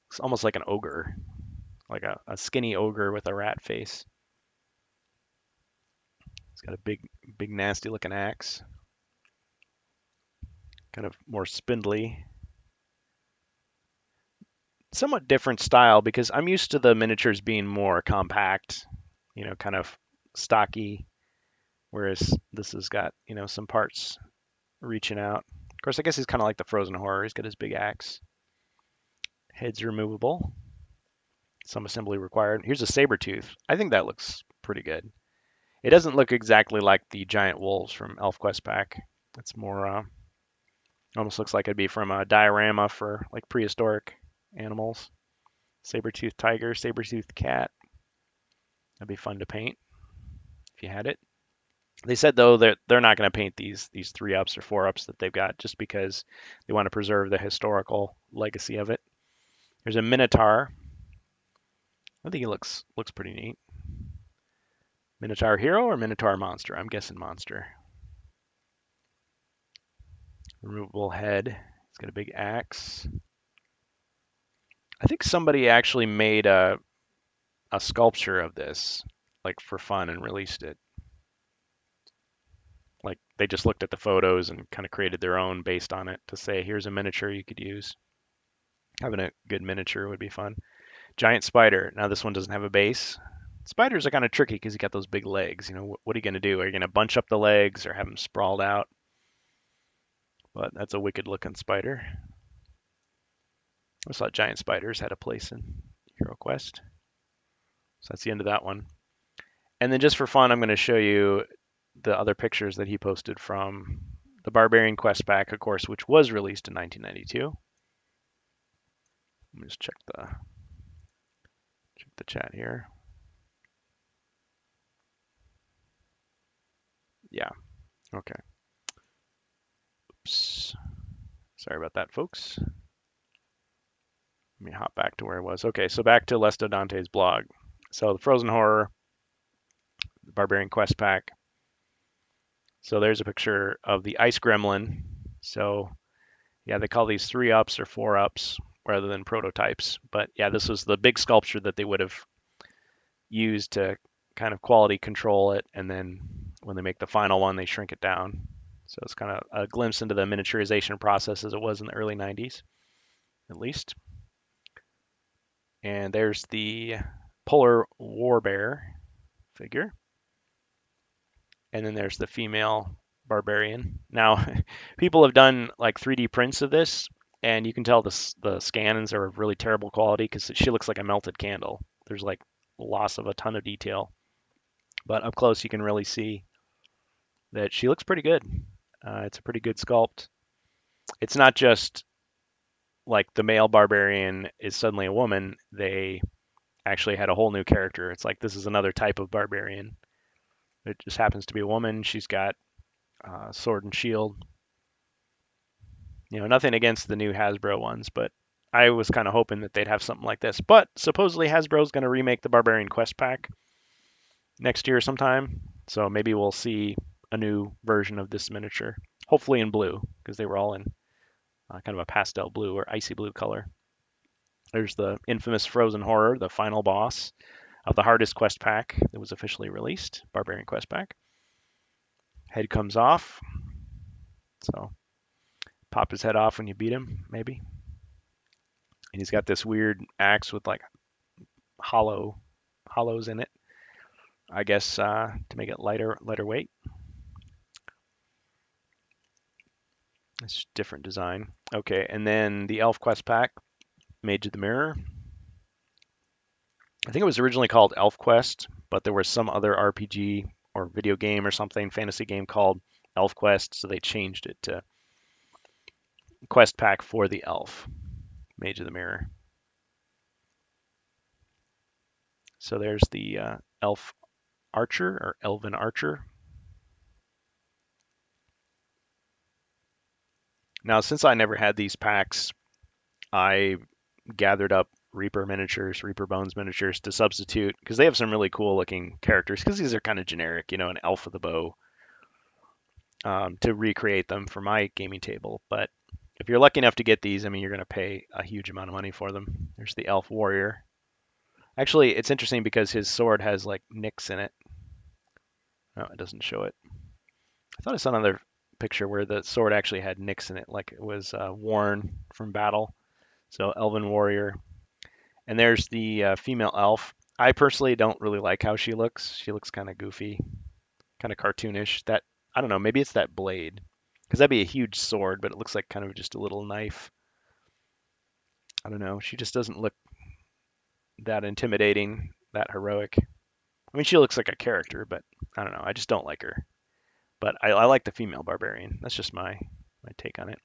it's almost like an ogre, like a skinny ogre with a rat face. It's got a big nasty looking axe. Kind of more spindly. somewhat different style because I'm used to the miniatures being more compact, kind of stocky, whereas this has got, some parts reaching out. Of course, I guess he's kind of like the Frozen Horror. He's got his big axe. Head's removable. Some assembly required. Here's a saber tooth. I think that looks pretty good. It doesn't look exactly like the giant wolves from ElfQuest pack. It's more, almost looks like it'd be from a diorama for like prehistoric animals. Saber-toothed tiger, saber-toothed cat. That'd be fun to paint if you had it. They said though that they're not going to paint these 3-ups or 4-ups that they've got just because they want to preserve the historical legacy of it. There's a Minotaur. I think he looks pretty neat. Minotaur hero or Minotaur monster? I'm guessing monster. Removable head. He's got a big axe. I think somebody actually made a sculpture of this, like for fun, and released it. Like they just looked at the photos and kind of created their own based on it to say, here's a miniature you could use. Having a good miniature would be fun. Giant spider. Now this one doesn't have a base. Spiders are kind of tricky because you got those big legs. What are you going to do? Are you going to bunch up the legs or have them sprawled out? But that's a wicked looking spider. I thought giant spiders had a place in HeroQuest. So that's the end of that one. And then just for fun, I'm going to show you the other pictures that he posted from the Barbarian Quest pack, of course, which was released in 1992. Let me just check the chat here. Yeah. Okay. Oops. Sorry about that, folks. Let me hop back to where I was. Okay, so back to Lesto Dante's blog. So the Frozen Horror, the Barbarian Quest pack. So there's a picture of the Ice Gremlin. So yeah, they call these 3-ups or 4-ups rather than prototypes. But yeah, this was the big sculpture that they would have used to kind of quality control it. And then when they make the final one, they shrink it down. So it's kind of a glimpse into the miniaturization process as it was in the early 90s, at least. And there's the Polar War Bear figure. And then there's the female barbarian. Now, people have done like 3D prints of this, and you can tell the scans are of really terrible quality because she looks like a melted candle. There's like loss of a ton of detail. But up close, you can really see that she looks pretty good. It's a pretty good sculpt. It's not just like the male barbarian is suddenly a woman. They actually had a whole new character. It's like this is another type of barbarian. It just happens to be a woman. She's got sword and shield. Nothing against the new Hasbro ones, but I was kind of hoping that they'd have something like this. But supposedly Hasbro's going to remake the Barbarian Quest pack next year sometime. So maybe we'll see a new version of this miniature, hopefully in blue, because they were all in kind of a pastel blue or icy blue color. There's the infamous Frozen Horror, the final boss of the hardest quest pack that was officially released, Barbarian Quest pack. Head comes off, so pop his head off when you beat him, maybe. And he's got this weird axe with like hollows in it, I guess, to make it lighter weight. It's different design. Okay, and then the ElfQuest pack, Mage of the Mirror. I think it was originally called ElfQuest, but there was some other RPG or video game or something, fantasy game called ElfQuest, so they changed it to Quest Pack for the Elf, Mage of the Mirror. So there's the Elf Archer or Elven Archer. Now, since I never had these packs, I gathered up Reaper miniatures, Reaper Bones miniatures to substitute because they have some really cool looking characters because these are kind of generic, an elf with a bow, to recreate them for my gaming table. But if you're lucky enough to get these, I mean, you're going to pay a huge amount of money for them. There's the Elf Warrior. Actually, it's interesting because his sword has like nicks in it. No, it doesn't show it. I thought I saw another picture where the sword actually had nicks in it, like it was worn from battle. So Elven Warrior, And there's the female elf. I personally don't really like how she looks. She looks kind of goofy, kind of cartoonish. That I don't know. Maybe it's that blade, because that'd be a huge sword, but it looks like kind of just a little knife. I don't know. She just doesn't look that intimidating, that heroic. I mean, she looks like a character, but I don't know. I just don't like her. But I like the female barbarian. That's just my take on it.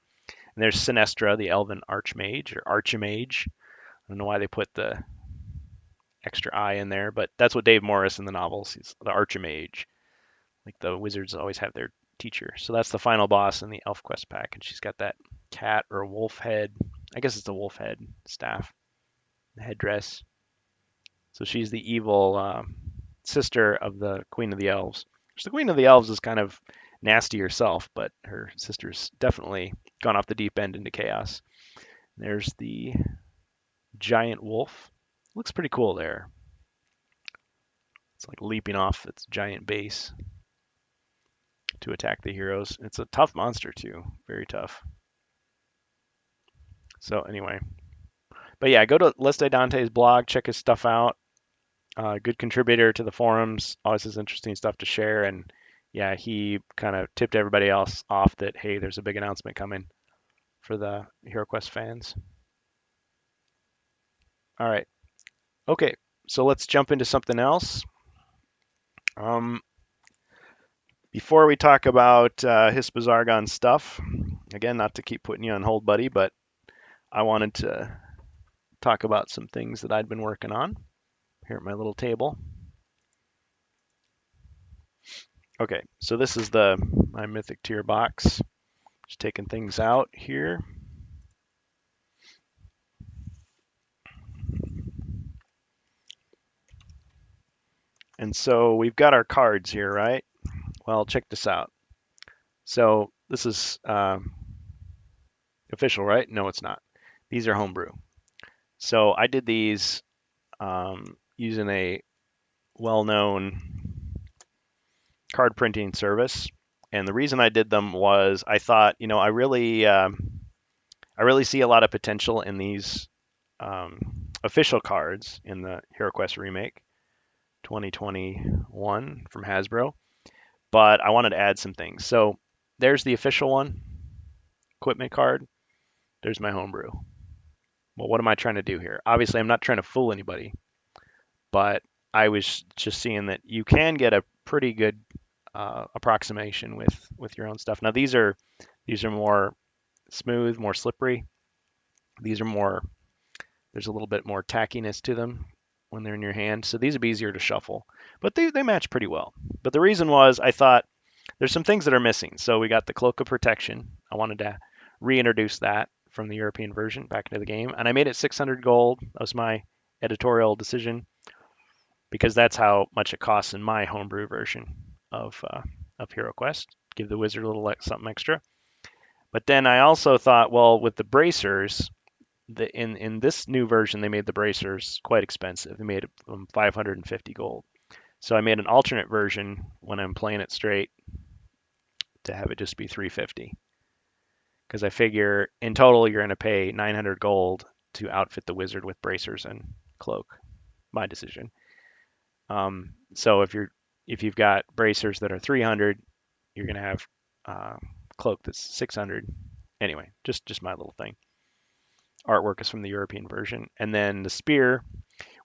And there's Sinestra, the elven archmage or archimage. I don't know why they put the extra I in there, but that's what Dave Morris in the novels. He's the archimage. Like the wizards always have their teacher. So that's the final boss in the ElfQuest pack, and she's got that cat or wolf head. I guess it's a wolf head staff, the headdress. So she's the evil sister of the Queen of the Elves. The Queen of the Elves is kind of nasty herself, but her sister's definitely gone off the deep end into chaos. There's the giant wolf. Looks pretty cool there. It's like leaping off its giant base to attack the heroes. It's a tough monster too, very tough. So anyway, but yeah, go to Leste Dante's blog, check his stuff out. Good contributor to the forums, always has interesting stuff to share. And yeah, he kind of tipped everybody else off that hey, there's a big announcement coming for the HeroQuest fans. All right, okay, so let's jump into something else. Um, Before we talk about Hispazargon stuff, again, not to keep putting you on hold, buddy, but I wanted to talk about some things that I'd been working on here at my little table. Okay, so this is my Mythic Tier box. Just taking things out here. And so we've got our cards here, right? Well, check this out. So this is official, right? No, it's not. These are homebrew. So I did these using a well-known card printing service. And the reason I did them was I thought, I really see a lot of potential in these official cards in the HeroQuest remake 2021 from Hasbro, but I wanted to add some things. So there's the official one, equipment card. There's my homebrew. Well, what am I trying to do here? Obviously, I'm not trying to fool anybody, but I was just seeing that you can get a pretty good approximation with your own stuff. Now these are more smooth, more slippery. These are more. There's a little bit more tackiness to them when they're in your hand. So these would be easier to shuffle, but they match pretty well. But the reason was I thought there's some things that are missing. So we got the Cloak of Protection. I wanted to reintroduce that from the European version back into the game, and I made it 600 gold. That was my editorial decision because that's how much it costs in my homebrew version of HeroQuest. Give the wizard a little something extra. But then I also thought, well, with the bracers, in this new version, they made the bracers quite expensive. They made them 550 gold. So I made an alternate version when I'm playing it straight to have it just be 350. Because I figure in total you're going to pay 900 gold to outfit the wizard with bracers and cloak. My decision. So if you've got bracers that are 300, you're going to have cloak that's 600. Anyway, just my little thing. Artwork is from the European version, and then the spear,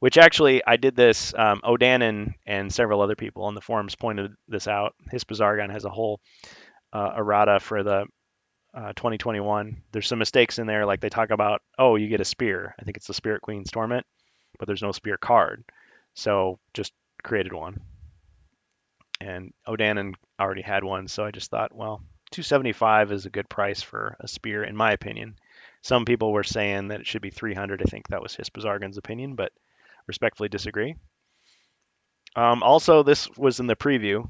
which actually I did this. O'Dannon and several other people on the forums pointed this out. Hispazargon has a whole errata for the 2021. There's some mistakes in there, like they talk about, oh, you get a spear. I think it's the Spirit Queen's Torment, but there's no spear card. So just created one. And O'Dannon already had one, so I just thought, well, 275 is a good price for a spear, in my opinion. Some people were saying that it should be 300. I think that was Hispazargon's opinion, but respectfully disagree. Also, this was in the preview.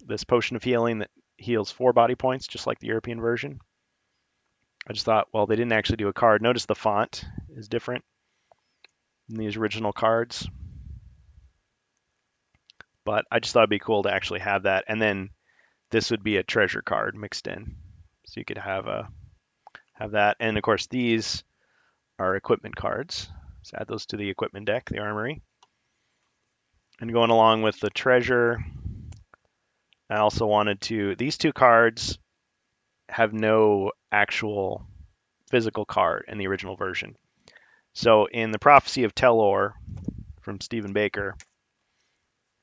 This potion of healing that heals 4 body points, just like the European version. I just thought, well, they didn't actually do a card. Notice the font is different than these original cards. But I just thought it'd be cool to actually have that. And then this would be a treasure card mixed in. So you could have that. And of course, these are equipment cards. So add those to the equipment deck, the armory. And going along with the treasure, I also wanted to, these two cards have no actual physical card in the original version. So in the Prophecy of Telor from Stephen Baker,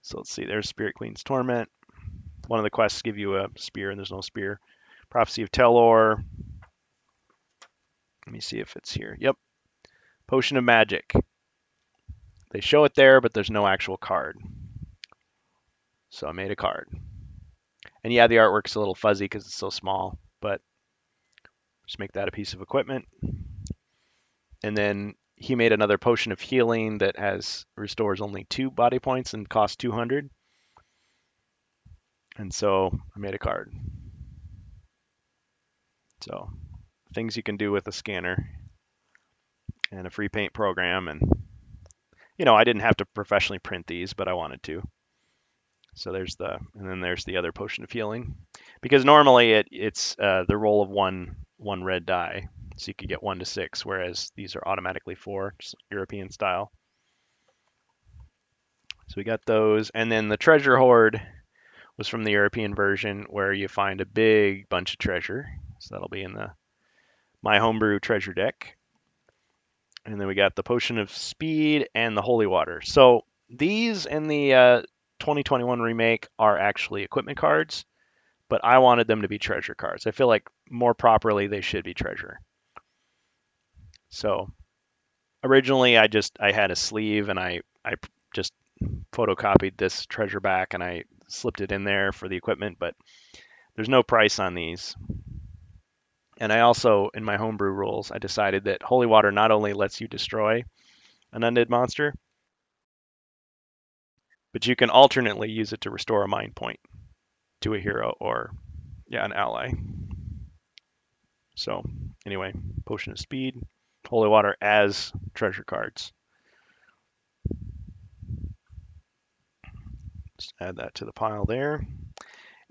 so let's see, there's Spirit Queen's Torment. One of the quests give you a spear and there's no spear. Prophecy of Telor. Let me see if it's here. Yep. Potion of Magic. They show it there, but there's no actual card. So I made a card. And yeah, the artwork's a little fuzzy because it's so small, but just make that a piece of equipment. And then he made another potion of healing that restores only 2 body points and costs 200. And so I made a card. So things you can do with a scanner and a free paint program. And, I didn't have to professionally print these, but I wanted to. So and then there's the other potion of healing. Because normally it's the roll of one red die. So you could get 1 to 6, whereas these are automatically 4, just European style. So we got those. And then the treasure hoard was from the European version where you find a big bunch of treasure. So that'll be in my homebrew treasure deck. And then we got the potion of speed and the holy water. So these in the 2021 remake are actually equipment cards, but I wanted them to be treasure cards. I feel like more properly they should be treasure. So originally I had a sleeve and I just photocopied this treasure back and I slipped it in there for the equipment, but there's no price on these. And I also, in my homebrew rules, I decided that holy water not only lets you destroy an undead monster, but you can alternately use it to restore a mind point to a hero or, an ally. So anyway, potion of speed, holy water as treasure cards. Just add that to the pile there.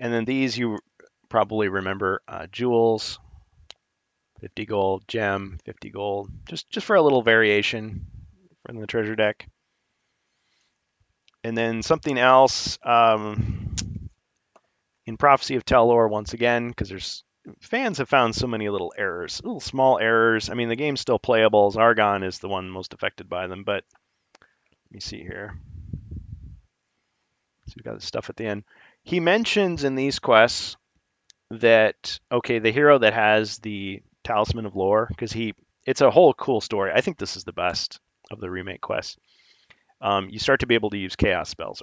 And then these you probably remember jewels, 50 gold, gem, 50 gold, just for a little variation from the treasure deck. And then something else in Prophecy of Telor, once again, because fans have found so many little errors, little small errors. I mean, the game's still playable. Zargon is the one most affected by them, but let me see here. So we've got the stuff at the end. He mentions in these quests that, okay, the hero that has the Talisman of Lore, because it's a whole cool story. I think this is the best of the remake quests. You start to be able to use chaos spells,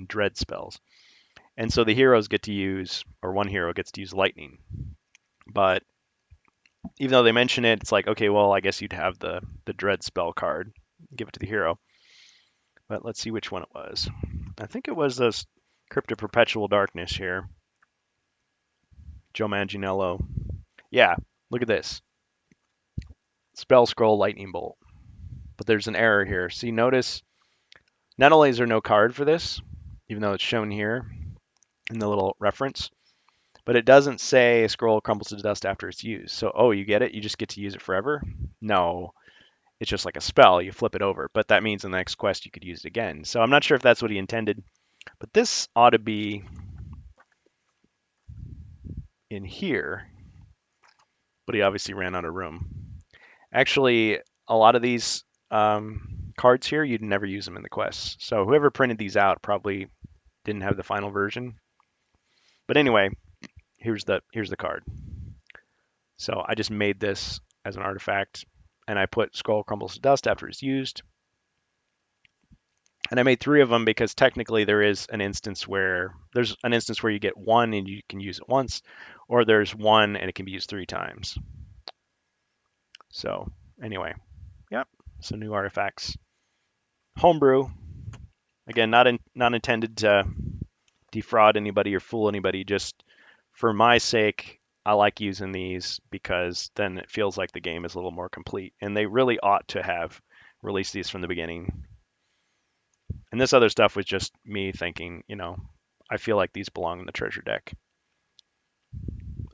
dread spells. And so the heroes get to use, or one hero gets to use lightning. But even though they mention it, it's like, okay, well, I guess you'd have the dread spell card, give it to the hero. But let's see which one it was. I think it was this Crypt of Perpetual Darkness here. Joe Manganiello. Yeah, look at this. Spell scroll lightning bolt. But there's an error here. See, notice, not only is there no card for this, even though it's shown here in the little reference, but it doesn't say a scroll crumbles to dust after it's used. So, you get it? You just get to use it forever? No, it's just like a spell. You flip it over. But that means in the next quest you could use it again. So I'm not sure if that's what he intended. But this ought to be in here. But he obviously ran out of room. Actually, a lot of these cards here, you'd never use them in the quests. So whoever printed these out probably didn't have the final version. But anyway, here's the card. So I just made this as an artifact, and I put scroll crumbles to dust after it's used. And I made 3 of them because technically there's an instance where you get 1 and you can use it once, or there's 1 and it can be used 3 times. So anyway, yep. So new artifacts. Homebrew. Again, not intended to defraud anybody or fool anybody. Just for my sake, I like using these because then it feels like the game is a little more complete. And they really ought to have released these from the beginning. And this other stuff was just me thinking, I feel like these belong in the treasure deck.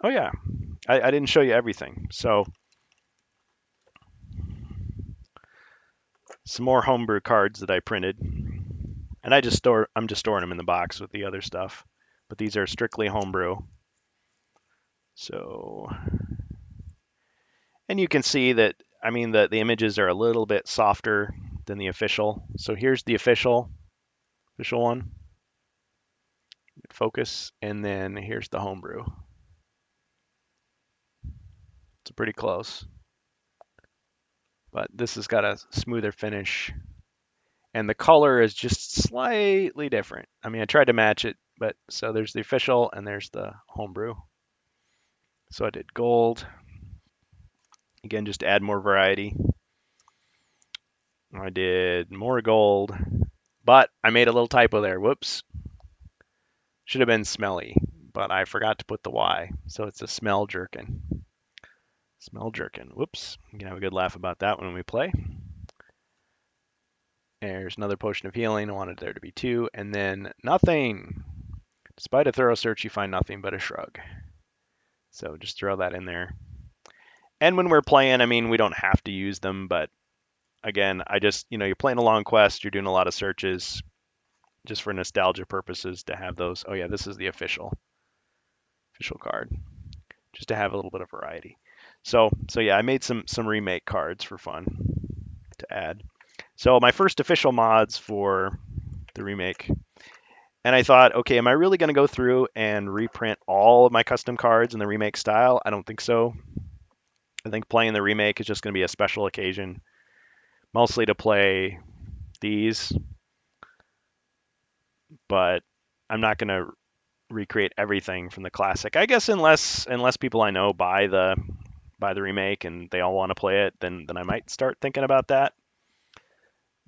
Oh yeah, I didn't show you everything. So some more homebrew cards that I printed, and I'm just storing them in the box with the other stuff. But these are strictly homebrew. So, and you can see that, I mean, the images are a little bit softer than the official. So here's the official one, focus, and then here's the homebrew. It's pretty close, but this has got a smoother finish, and the color is just slightly different. I mean, I tried to match it, but so there's the official and there's the homebrew. So I did gold. Again, just to add more variety. I did more gold, but I made a little typo there. Whoops. Should have been smelly, but I forgot to put the Y. So it's a smell jerkin. Smell jerkin. Whoops. You can have a good laugh about that when we play. There's another potion of healing. I wanted there to be 2. And then nothing. Despite a thorough search, you find nothing but a shrug. So just throw that in there. And when we're playing, I mean, we don't have to use them, but again, I just, you're playing a long quest, you're doing a lot of searches, just for nostalgia purposes to have those. Oh yeah, this is the official card, just to have a little bit of variety. So yeah, I made some remake cards for fun to add. So my first official mods for the remake, and I thought, okay, am I really going to go through and reprint all of my custom cards in the remake style? I don't think so. I think playing the remake is just going to be a special occasion, mostly to play these, but I'm not going to recreate everything from the classic. I guess unless people I know buy the remake and they all want to play it, then I might start thinking about that.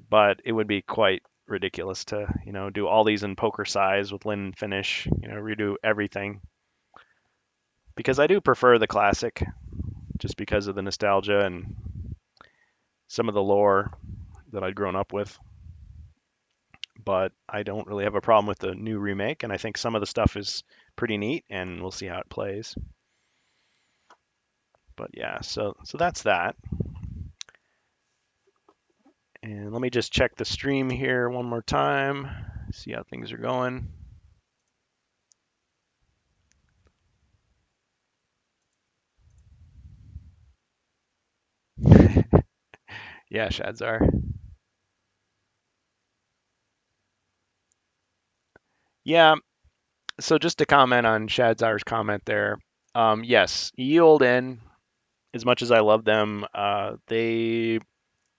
But it would be quite ridiculous to, do all these in poker size with linen finish, redo everything. Because I do prefer the classic just because of the nostalgia and some of the lore that I'd grown up with. But I don't really have a problem with the new remake, and I think some of the stuff is pretty neat, and we'll see how it plays. But yeah, so that's that. And let me just check the stream here one more time, see how things are going. Yeah, Shadzar. Yeah, so just to comment on Shadzar's comment there, yes, Ye Olde Inn, as much as I love them, they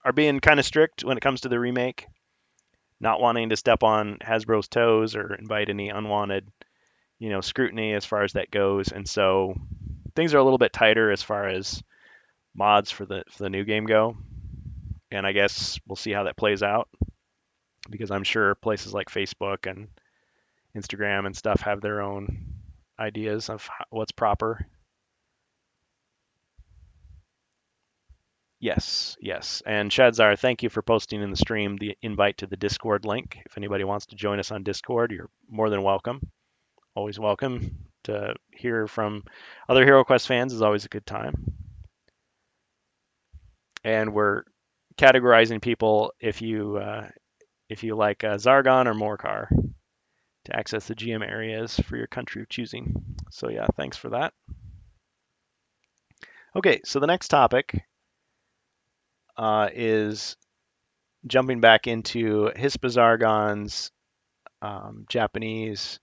are being kind of strict when it comes to the remake, not wanting to step on Hasbro's toes or invite any unwanted, scrutiny as far as that goes. And so things are a little bit tighter as far as mods for the new game go. And I guess we'll see how that plays out, because I'm sure places like Facebook and Instagram and stuff have their own ideas of what's proper. Yes, yes. And Shadzar, thank you for posting in the stream the invite to the Discord link. If anybody wants to join us on Discord, you're more than welcome. Always welcome. To hear from other HeroQuest fans is always a good time. And we're categorizing people if you like Zargon or Morcar to access the GM areas for your country of choosing. So yeah, thanks for that. Okay, so the next topic is jumping back into Hispazargon's Japanese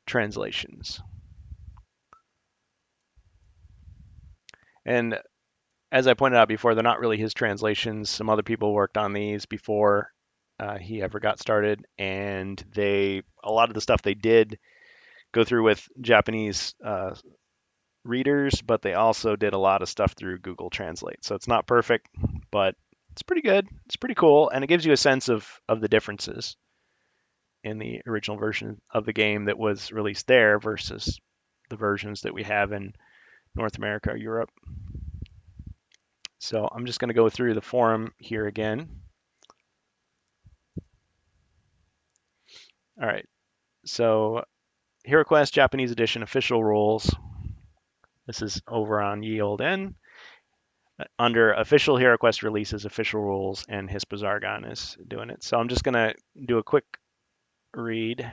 translations. And as I pointed out before, they're not really his translations. Some other people worked on these before he ever got started, and a lot of the stuff they did go through with Japanese readers, but they also did a lot of stuff through Google Translate. So it's not perfect, but it's pretty good. It's pretty cool, and it gives you a sense of the differences in the original version of the game that was released there versus the versions that we have in North America or Europe. So I'm just going to go through the forum here again. All right, so HeroQuest Japanese Edition official rules. This is over on Ye Olde Inn. under official HeroQuest releases, official rules, and Hispazargon is doing it. So I'm just going to do a quick read.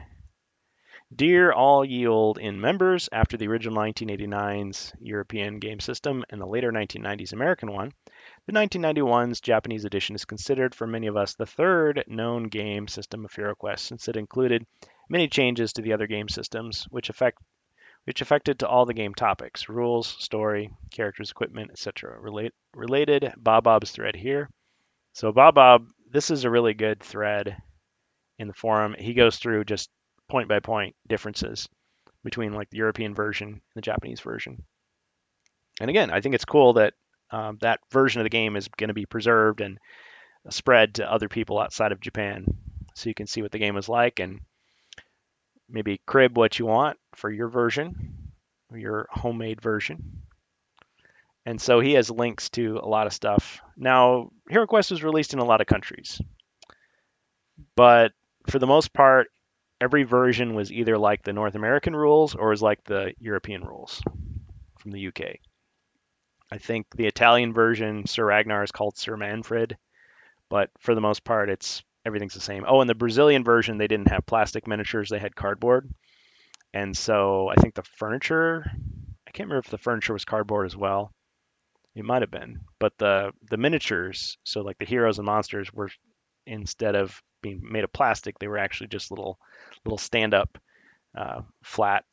Dear all ye olde in members, after the original 1989's European game system and the later 1990s American one, the 1991's Japanese edition is considered for many of us the third known game system of HeroQuest, since it included many changes to the other game systems, which affected to all the game topics, rules, story, characters, equipment, etc. Related Bob's thread here. So Bob, this is a really good thread in the forum. He goes through just point by point differences between like the European version and the Japanese version. And again, I think it's cool that that version of the game is going to be preserved and spread to other people outside of Japan, so you can see what the game is like and maybe crib what you want for your version, your homemade version. And so he has links to a lot of stuff. Now, HeroQuest was released in a lot of countries, but for the most part, every version was either like the North American rules or was like the European rules from the UK. I think the Italian version, Sir Ragnar, is called Sir Manfred, but for the most part, everything's the same. Oh, and the Brazilian version, they didn't have plastic miniatures; they had cardboard, and so I think the furniture. I can't remember if the furniture was cardboard as well. It might have been, but the miniatures, so like the heroes and monsters, were instead of being made of plastic, they were actually just little stand-up, flat,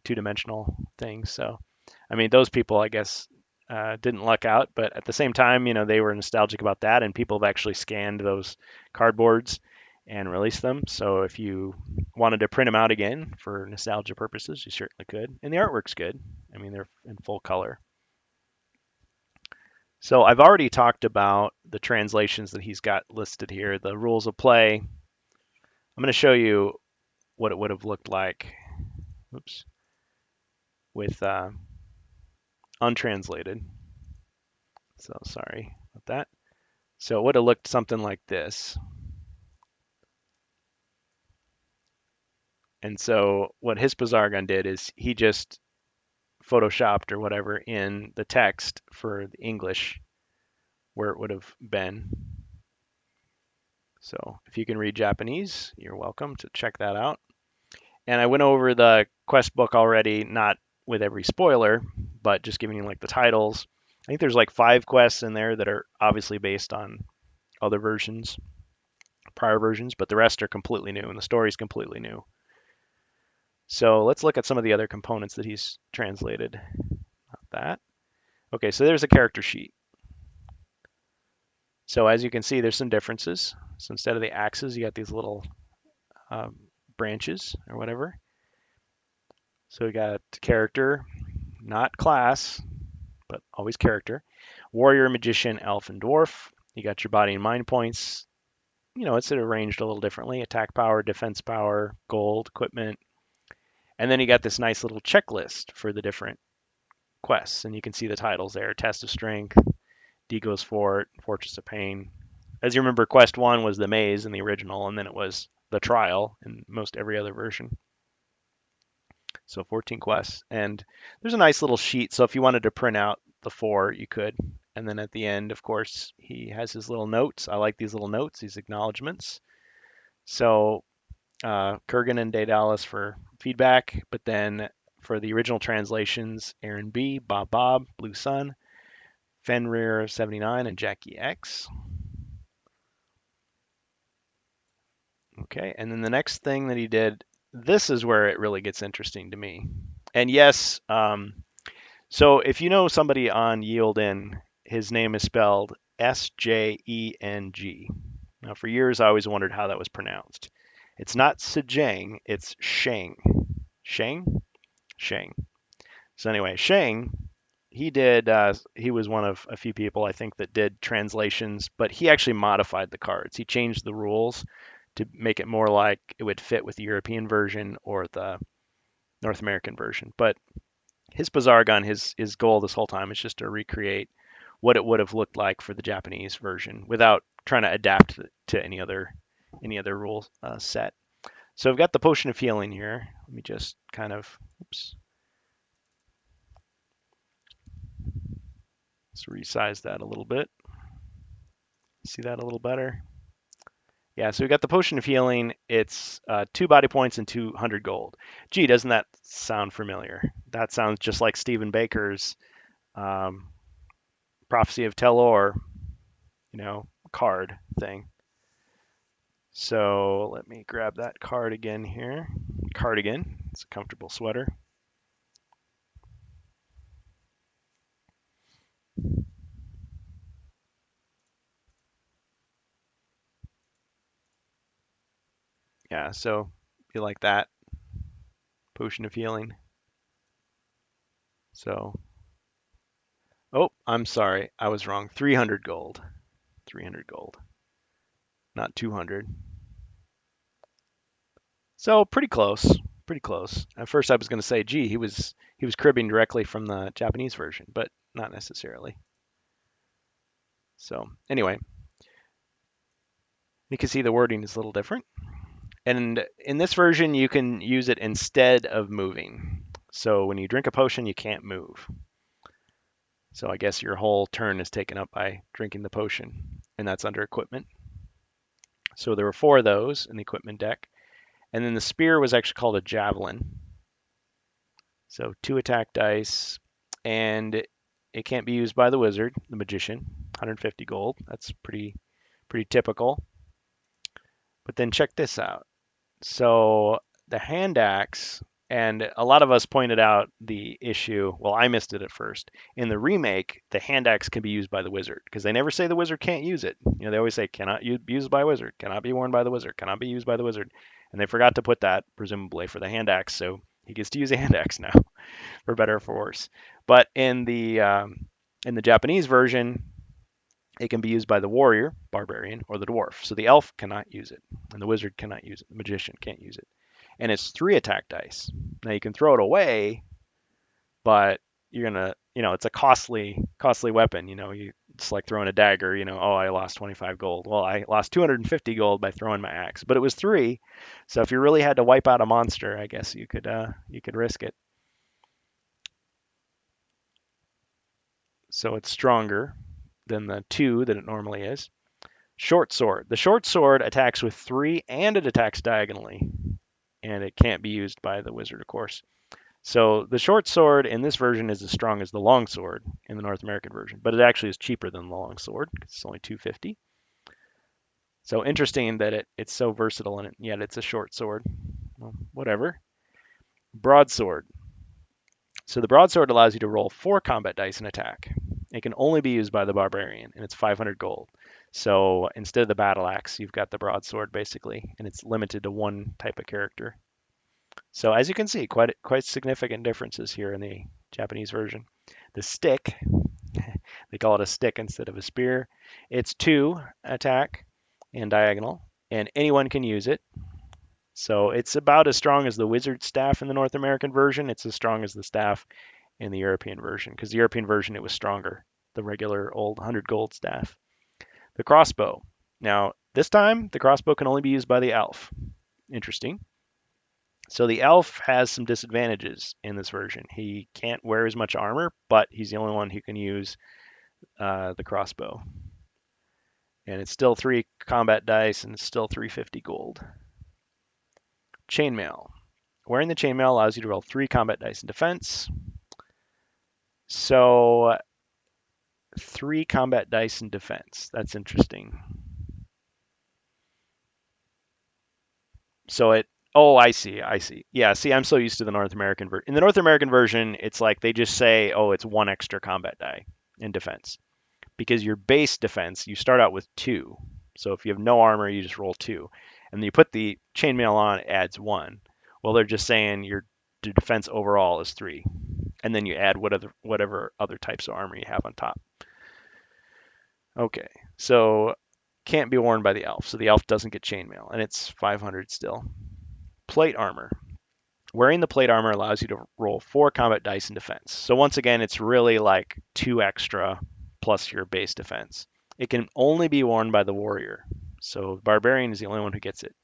two-dimensional things. So, I mean, those people, I guess, didn't luck out, but at the same time, they were nostalgic about that, and people have actually scanned those cardboards and released them. So if you wanted to print them out again for nostalgia purposes, you certainly could. And the artwork's good. I mean, they're in full color. So I've already talked about the translations that he's got listed here, the rules of play. I'm going to show you what it would have looked like, oops, with untranslated. So sorry about that. So it would have looked something like this. And so what Hispazargon did is he just photoshopped or whatever in the text for the English where it would have been. So if you can read Japanese, you're welcome to check that out. And I went over the quest book already, not with every spoiler, but just giving you like the titles. I think there's like 5 quests in there that are obviously based on other versions, prior versions, but the rest are completely new and the story's completely new. So let's look at some of the other components that he's translated. Not that. Okay, so there's a character sheet. So as you can see, there's some differences. So instead of the axes, you got these little branches or whatever. So we got character, not class, but always character. Warrior, magician, elf, and dwarf. You got your body and mind points. It's arranged a little differently. Attack power, defense power, gold, equipment. And then you got this nice little checklist for the different quests. And you can see the titles there. Test of Strength, Dego's Fort, Fortress of Pain. As you remember, Quest 1 was the maze in the original, and then it was the trial in most every other version. So 14 quests. And there's a nice little sheet. So if you wanted to print out the 4, you could. And then at the end, of course, he has his little notes. I like these little notes, these acknowledgments. So Kurgan and Daedalus for feedback, but then for the original translations, Aaron B, Bob, Blue Sun, Fenrir 79, and Jackie X. Okay, and then the next thing that he did, this is where it really gets interesting to me. And yes, so if you know somebody on Yield-In, his name is spelled Sjeng. Now, for years, I always wondered how that was pronounced. It's not Sejang, it's Sheng. Sheng? Sheng. So anyway, Sheng, he was one of a few people I think that did translations, but he actually modified the cards. He changed the rules to make it more like it would fit with the European version or the North American version. But Hispazargon, his goal this whole time is just to recreate what it would have looked like for the Japanese version without trying to adapt to any other rule set. So I've got the Potion of Healing here. Let me just kind of, oops. Let's resize that a little bit. See that a little better? Yeah, so we got the Potion of Healing. It's 2 body points and 200 gold. Gee, doesn't that sound familiar? That sounds just like Stephen Baker's um, Prophecy of Telor, card thing. So let me grab that card again here. Cardigan. It's a comfortable sweater. Yeah, so you like that Potion of Healing. So, oh, I'm sorry. I was wrong. 300 gold. 300 gold, not 200. So pretty close. Pretty close. At first I was going to say, gee, he was cribbing directly from the Japanese version, but not necessarily. So anyway, you can see the wording is a little different. And in this version, you can use it instead of moving. So when you drink a potion, you can't move. So I guess your whole turn is taken up by drinking the potion, and that's under equipment. So there were 4 of those in the equipment deck. And then the spear was actually called a javelin. So 2 attack dice, and it can't be used by the wizard, the magician. 150 gold. That's pretty typical. But then check this out. So the hand axe, and a lot of us pointed out the issue. Well, I missed it at first. In the remake, the hand axe can be used by the wizard because they never say the wizard can't use it. They always say cannot be used by a wizard, cannot be worn by the wizard, cannot be used by the wizard, and they forgot to put that presumably for the hand axe. So he gets to use a hand axe now, for better or for worse. But in the Japanese version, it can be used by the warrior, barbarian, or the dwarf. So the elf cannot use it, and the wizard cannot use it. The magician can't use it. And it's 3 attack dice. Now you can throw it away, but you're gonna, it's a costly weapon. It's like throwing a dagger. Oh, I lost 25 gold. Well, I lost 250 gold by throwing my axe, but it was 3. So if you really had to wipe out a monster, I guess you could risk it. So it's stronger than the 2 that it normally is. Short sword. The short sword attacks with 3 and it attacks diagonally. And it can't be used by the wizard, of course. So the short sword in this version is as strong as the long sword in the North American version, but it actually is cheaper than the long sword. It's only 250. So interesting that it's so versatile and yet it's a short sword. Well, whatever. Broadsword. So the broadsword allows you to roll 4 combat dice and attack. It can only be used by the barbarian, and it's 500 gold. So instead of the battle axe, you've got the broadsword basically, and it's limited to 1 type of character. So as you can see, quite significant differences here in the Japanese version. The stick, they call it a stick instead of a spear. It's 2 attack and diagonal, and anyone can use it. So it's about as strong as the wizard staff in the North American version. It's as strong as the staff in the European version, because the European version it was stronger, the regular old 100 gold staff. The crossbow. Now, this time, the crossbow can only be used by the elf. Interesting. So the elf has some disadvantages in this version. He can't wear as much armor, but he's the only one who can use the crossbow. And it's still 3 combat dice and it's still 350 gold. Chainmail. Wearing the chainmail allows you to roll 3 combat dice in defense. So 3 combat dice in defense. That's interesting. So it, oh, I see. Yeah, see, I'm so used to the North American version. In the North American version, it's like they just say, oh, it's 1 extra combat die in defense. Because your base defense, you start out with 2. So if you have no armor, you just roll 2. And then you put the chainmail on, it adds 1. Well, they're just saying your defense overall is 3. And then you add whatever other types of armor you have on top. Okay, so can't be worn by the elf. So the elf doesn't get chainmail, and it's 500 still. Plate armor. Wearing the plate armor allows you to roll 4 combat dice in defense. So once again, it's really like 2 extra plus your base defense. It can only be worn by the warrior. So barbarian is the only one who gets it.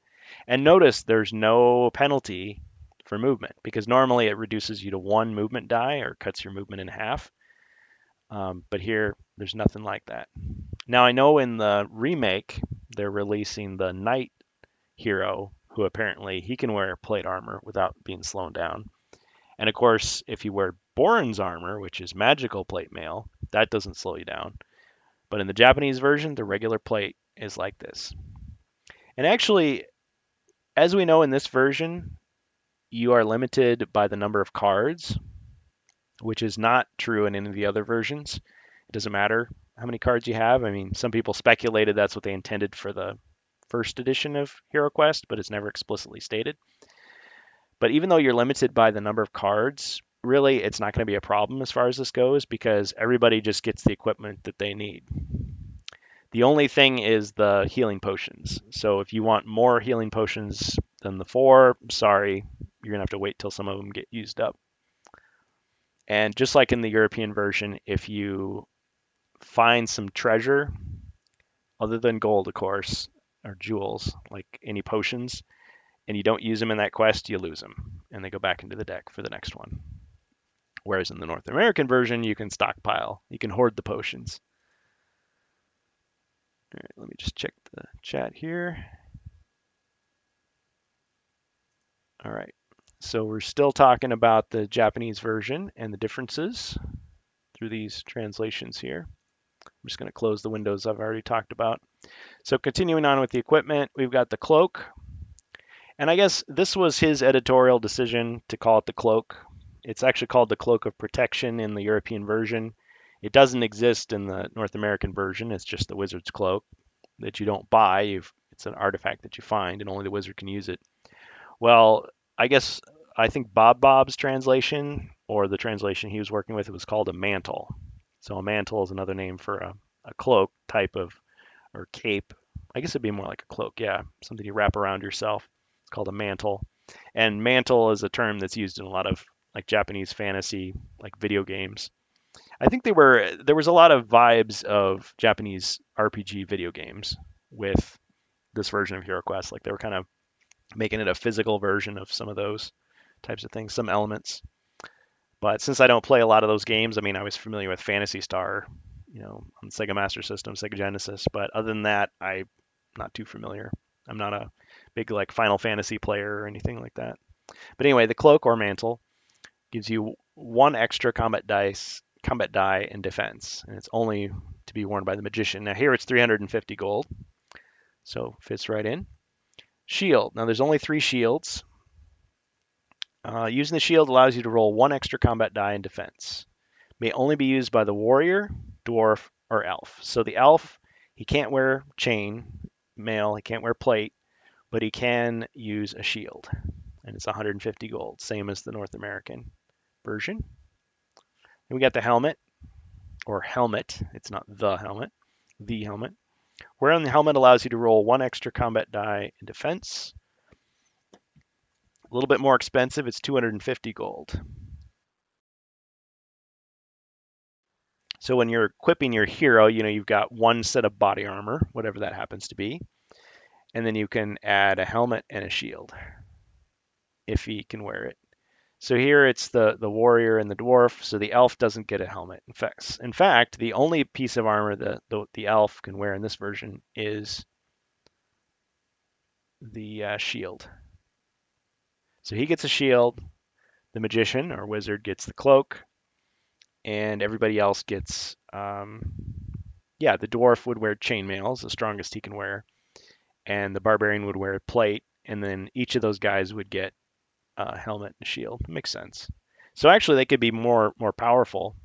And notice there's no penalty for movement because normally it reduces you to 1 movement die or cuts your movement in half. But here, there's nothing like that. Now, I know in the remake, they're releasing the Knight hero, who apparently he can wear plate armor without being slowed down. And of course, if you wear Borin's armor, which is magical plate mail, that doesn't slow you down. But in the Japanese version, the regular plate is like this. And actually, as we know in this version, you are limited by the number of cards, which is not true in any of the other versions. It doesn't matter how many cards you have. I mean, some people speculated that's what they intended for the first edition of Hero Quest, but it's never explicitly stated. But even though you're limited by the number of cards, really it's not going to be a problem as far as this goes because everybody just gets the equipment that they need. The only thing is the healing potions. So if you want more healing potions than the 4, sorry, you're going to have to wait till some of them get used up. And just like in the European version, if you find some treasure, other than gold, of course, or jewels, like any potions, and you don't use them in that quest, you lose them, and they go back into the deck for the next one. Whereas in the North American version, you can stockpile, you can hoard the potions. All right, let me just check the chat here. All right, so we're still talking about the Japanese version and the differences through these translations here. I'm just going to close the windows I've already talked about. So continuing on with the equipment, we've got the cloak. And I guess this was his editorial decision to call it the cloak. It's actually called the Cloak of Protection in the European version. It doesn't exist in the North American version. It's just the wizard's cloak that you don't buy. It's an artifact that you find, and only the wizard can use it. Well, I think Bob's translation, or the translation he was working with, it was called a mantle. So a mantle is another name for a cloak type of, or cape. I guess it'd be more like a cloak, yeah, something you wrap around yourself. It's called a mantle. And mantle is a term that's used in a lot of like Japanese fantasy, like video games. I think there was a lot of vibes of Japanese RPG video games with this version of HeroQuest. Like they were kind of making it a physical version of some of those types of things, some elements. But since I don't play a lot of those games, I mean, I was familiar with Phantasy Star, on Sega Master System, Sega Genesis. But other than that, I'm not too familiar. I'm not a big like Final Fantasy player or anything like that. But anyway, the cloak or mantle gives you one extra combat die in defense, and it's only to be worn by the magician. Now here it's 350 gold, so fits right in. Shield. Now there's only 3 shields. Using the shield allows you to roll one extra combat die in defense. May only be used by the warrior, dwarf, or elf. So the elf, he can't wear chain mail, he can't wear plate, but he can use a shield, and it's 150 gold, same as the North American version. And we got the helmet, or helmet. It's not the helmet, the helmet. Wearing the helmet allows you to roll one extra combat die in defense. A little bit more expensive, it's 250 gold. So when you're equipping your hero, you've got one set of body armor, whatever that happens to be, and then you can add a helmet and a shield if he can wear it. So here it's the warrior and the dwarf, so the elf doesn't get a helmet. In fact, the only piece of armor that the elf can wear in this version is the shield. So he gets a shield, the magician or wizard gets the cloak, and everybody else gets, the dwarf would wear chainmail, the strongest he can wear, and the barbarian would wear plate, and then each of those guys would get a helmet and shield. Makes sense. So actually, they could be more powerful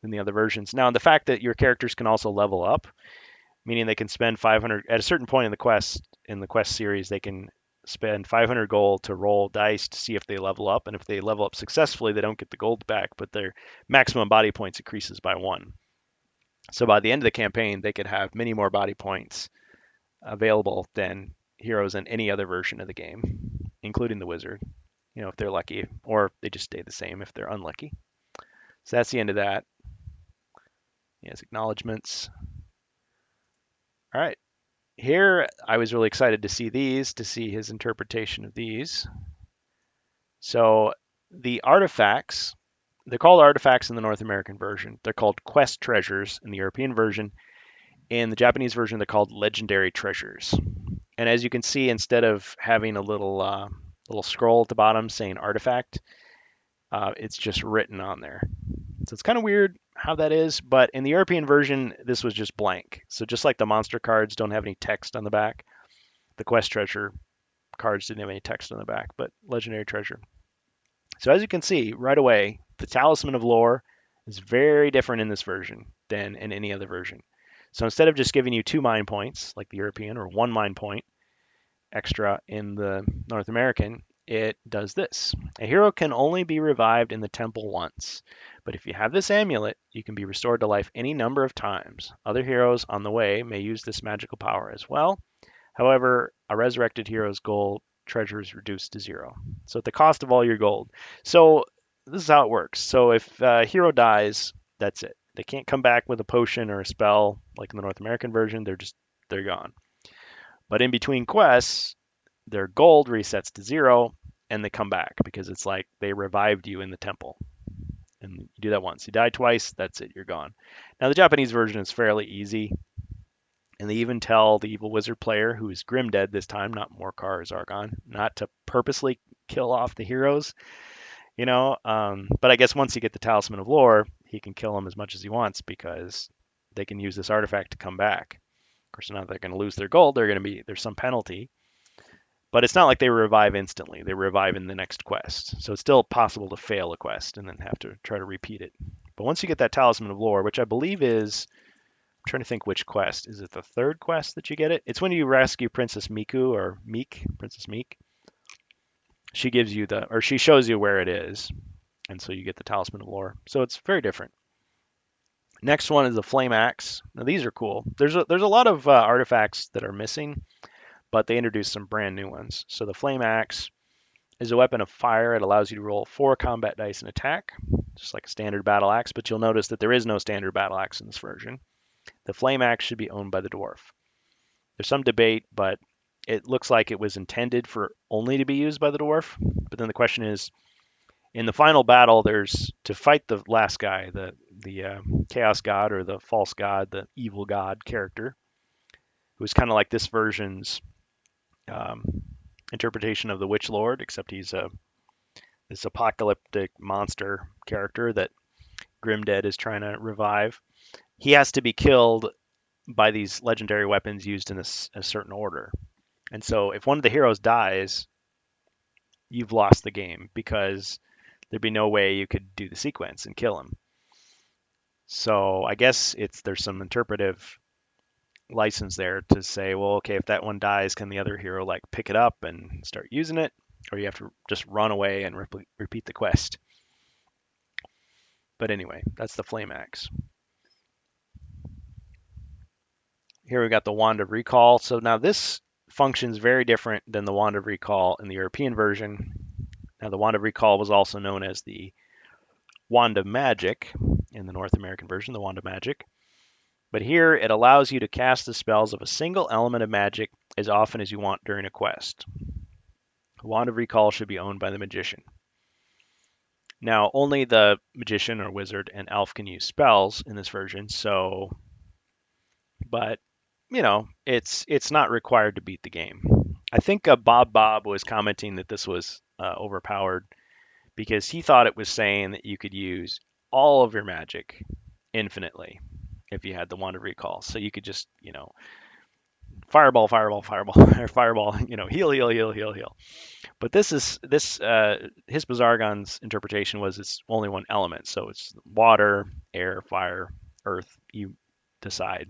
than the other versions. Now, the fact that your characters can also level up, meaning they can spend 500 at a certain point in the quest series, they can spend 500 gold to roll dice to see if they level up, and if they level up successfully, they don't get the gold back, but their maximum body points increases by 1. So by the end of the campaign, they could have many more body points available than heroes in any other version of the game, including the wizard, if they're lucky, or they just stay the same if they're unlucky. So that's the end of that. Yes, acknowledgments. All right. Here, I was really excited to see his interpretation of these. So the artifacts They're called artifacts in the North American version. They're called quest treasures in the European version. In the Japanese version, they're called legendary treasures. And as you can see, instead of having a little scroll at the bottom saying artifact, it's just written on there. So it's kind of weird how that is, but in the European version, this was just blank. So just like the monster cards don't have any text on the back, the quest treasure cards didn't have any text on the back, but legendary treasure. So as you can see right away, the Talisman of Lore is very different in this version than in any other version. So instead of just giving you 2 mind points like the European or 1 mind point extra in the North American, it does this. A hero can only be revived in the temple once, but if you have this amulet, you can be restored to life any number of times. Other heroes on the way may use this magical power as well. However, a resurrected hero's gold treasure is reduced to 0. So at the cost of all your gold. So this is how it works. So if a hero dies, that's it. They can't come back with a potion or a spell like in the North American version. They're gone. But in between quests, their gold resets to 0 and they come back because it's like they revived you in the temple. And you do that once. You die twice, that's it, you're gone. Now, the Japanese version is fairly easy. And they even tell the evil wizard player, who is Grimdead this time, not Morcar or Zargon, not to purposely kill off the heroes, you know. But I guess once you get the Talisman of Lore, he can kill them as much as he wants because they can use this artifact to come back. Of course, now they're going to lose their gold. There's some penalty, but it's not like they revive instantly. They revive in the next quest. So it's still possible to fail a quest and then have to try to repeat it. But once you get that Talisman of Lore, which I believe is, I'm trying to think which quest. Is it the 3rd quest that you get it? It's when you rescue Princess Miku or Meek, Princess Meek. She gives you or she shows you where it is. And so you get the Talisman of Lore. So it's very different. Next one is the Flame Axe. Now these are cool. There's a lot of artifacts that are missing, but they introduced some brand new ones. So the Flame Axe is a weapon of fire. It allows you to roll 4 combat dice and attack, just like a standard battle axe, but you'll notice that there is no standard battle axe in this version. The Flame Axe should be owned by the dwarf. There's some debate, but it looks like it was intended for only to be used by the dwarf. But then the question is, in the final battle, there's to fight the last guy, the chaos god or the false god, the evil god character, who's kind of like this version's um, interpretation of the Witch Lord, except he's this apocalyptic monster character that Grimdead is trying to revive. He has to be killed by these legendary weapons used in a certain order. And so if one of the heroes dies, you've lost the game because there'd be no way you could do the sequence and kill him. So I guess there's some interpretive license there to say, well, okay, if that one dies, can the other hero like pick it up and start using it, or you have to just run away and repeat the quest. But anyway, that's the Flame Axe. Here we got the Wand of Recall. So now this functions very different than the Wand of Recall in the European version. Now the Wand of Recall was also known as the Wand of Magic in the North American version, the Wand of Magic. But here it allows you to cast the spells of a single element of magic as often as you want during a quest. The Wand of Recall should be owned by the magician. Now, only the magician or wizard and elf can use spells in this version, but it's not required to beat the game. I think Bob was commenting that this was overpowered because he thought it was saying that you could use all of your magic infinitely if you had the Wand of Recall. So you could just, fireball, fireball, fireball, or fireball, heal, heal, heal, heal, heal. But his Zargon's interpretation was it's only one element. So it's water, air, fire, earth. You decide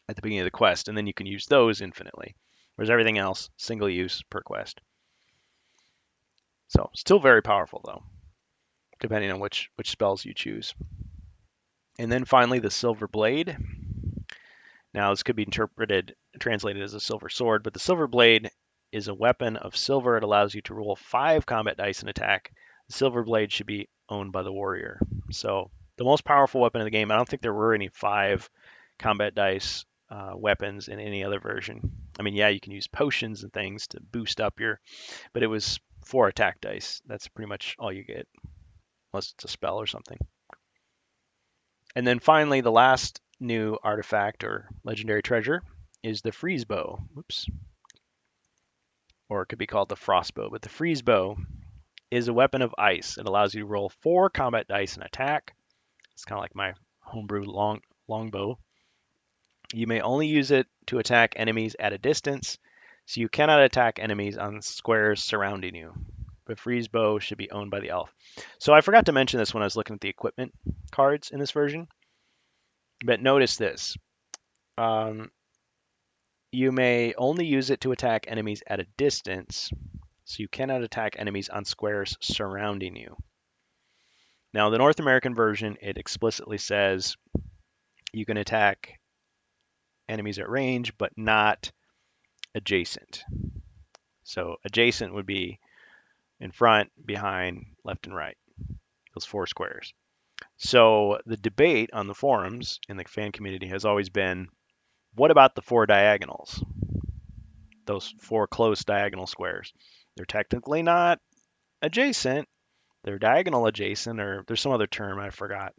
at the beginning of the quest, and then you can use those infinitely. Whereas everything else, single use per quest. So still very powerful though, depending on which spells you choose. And then finally the Silver Blade. Now this could be translated as a silver sword, but the Silver Blade is a weapon of silver. It allows you to roll 5 combat dice and attack. The Silver Blade should be owned by the warrior. So the most powerful weapon in the game. I don't think there were any 5 combat dice weapons in any other version. I mean, yeah, you can use potions and things to boost up but it was 4 attack dice. That's pretty much all you get. unless it's a spell or something. And then finally, the last new artifact or legendary treasure is the freeze bow. Oops. Or it could be called the frost bow. But the freeze bow is a weapon of ice. It allows you to roll 4 combat dice and attack. It's kind of like my homebrew longbow. You may only use it to attack enemies at a distance, so you cannot attack enemies on squares surrounding you. The freeze bow should be owned by the elf. So I forgot to mention this when I was looking at the equipment cards in this version. But notice this. You may only use it to attack enemies at a distance, so you cannot attack enemies on squares surrounding you. Now, the North American version, it explicitly says you can attack enemies at range, but not adjacent. So adjacent would be in front, behind, left, and right, those 4 squares. So the debate on the forums in the fan community has always been, what about the 4 diagonals? Those 4 close diagonal squares. They're technically not adjacent. They're diagonal adjacent, or there's some other term I forgot.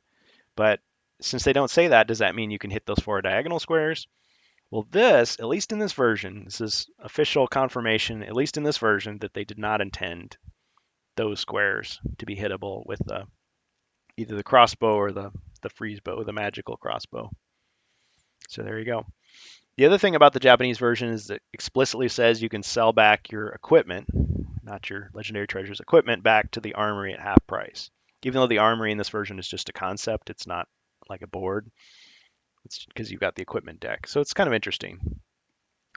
But since they don't say that, does that mean you can hit those 4 diagonal squares? Well, this, at least in this version, this is official confirmation, at least in this version, that they did not intend those squares to be hittable with either the crossbow or the freeze bow, the magical crossbow. So there you go. The other thing about the Japanese version is that it explicitly says you can sell back your equipment, not your legendary treasures equipment, back to the armory at half price. Even though the armory in this version is just a concept, it's not like a board. It's because you've got the equipment deck. So it's kind of interesting.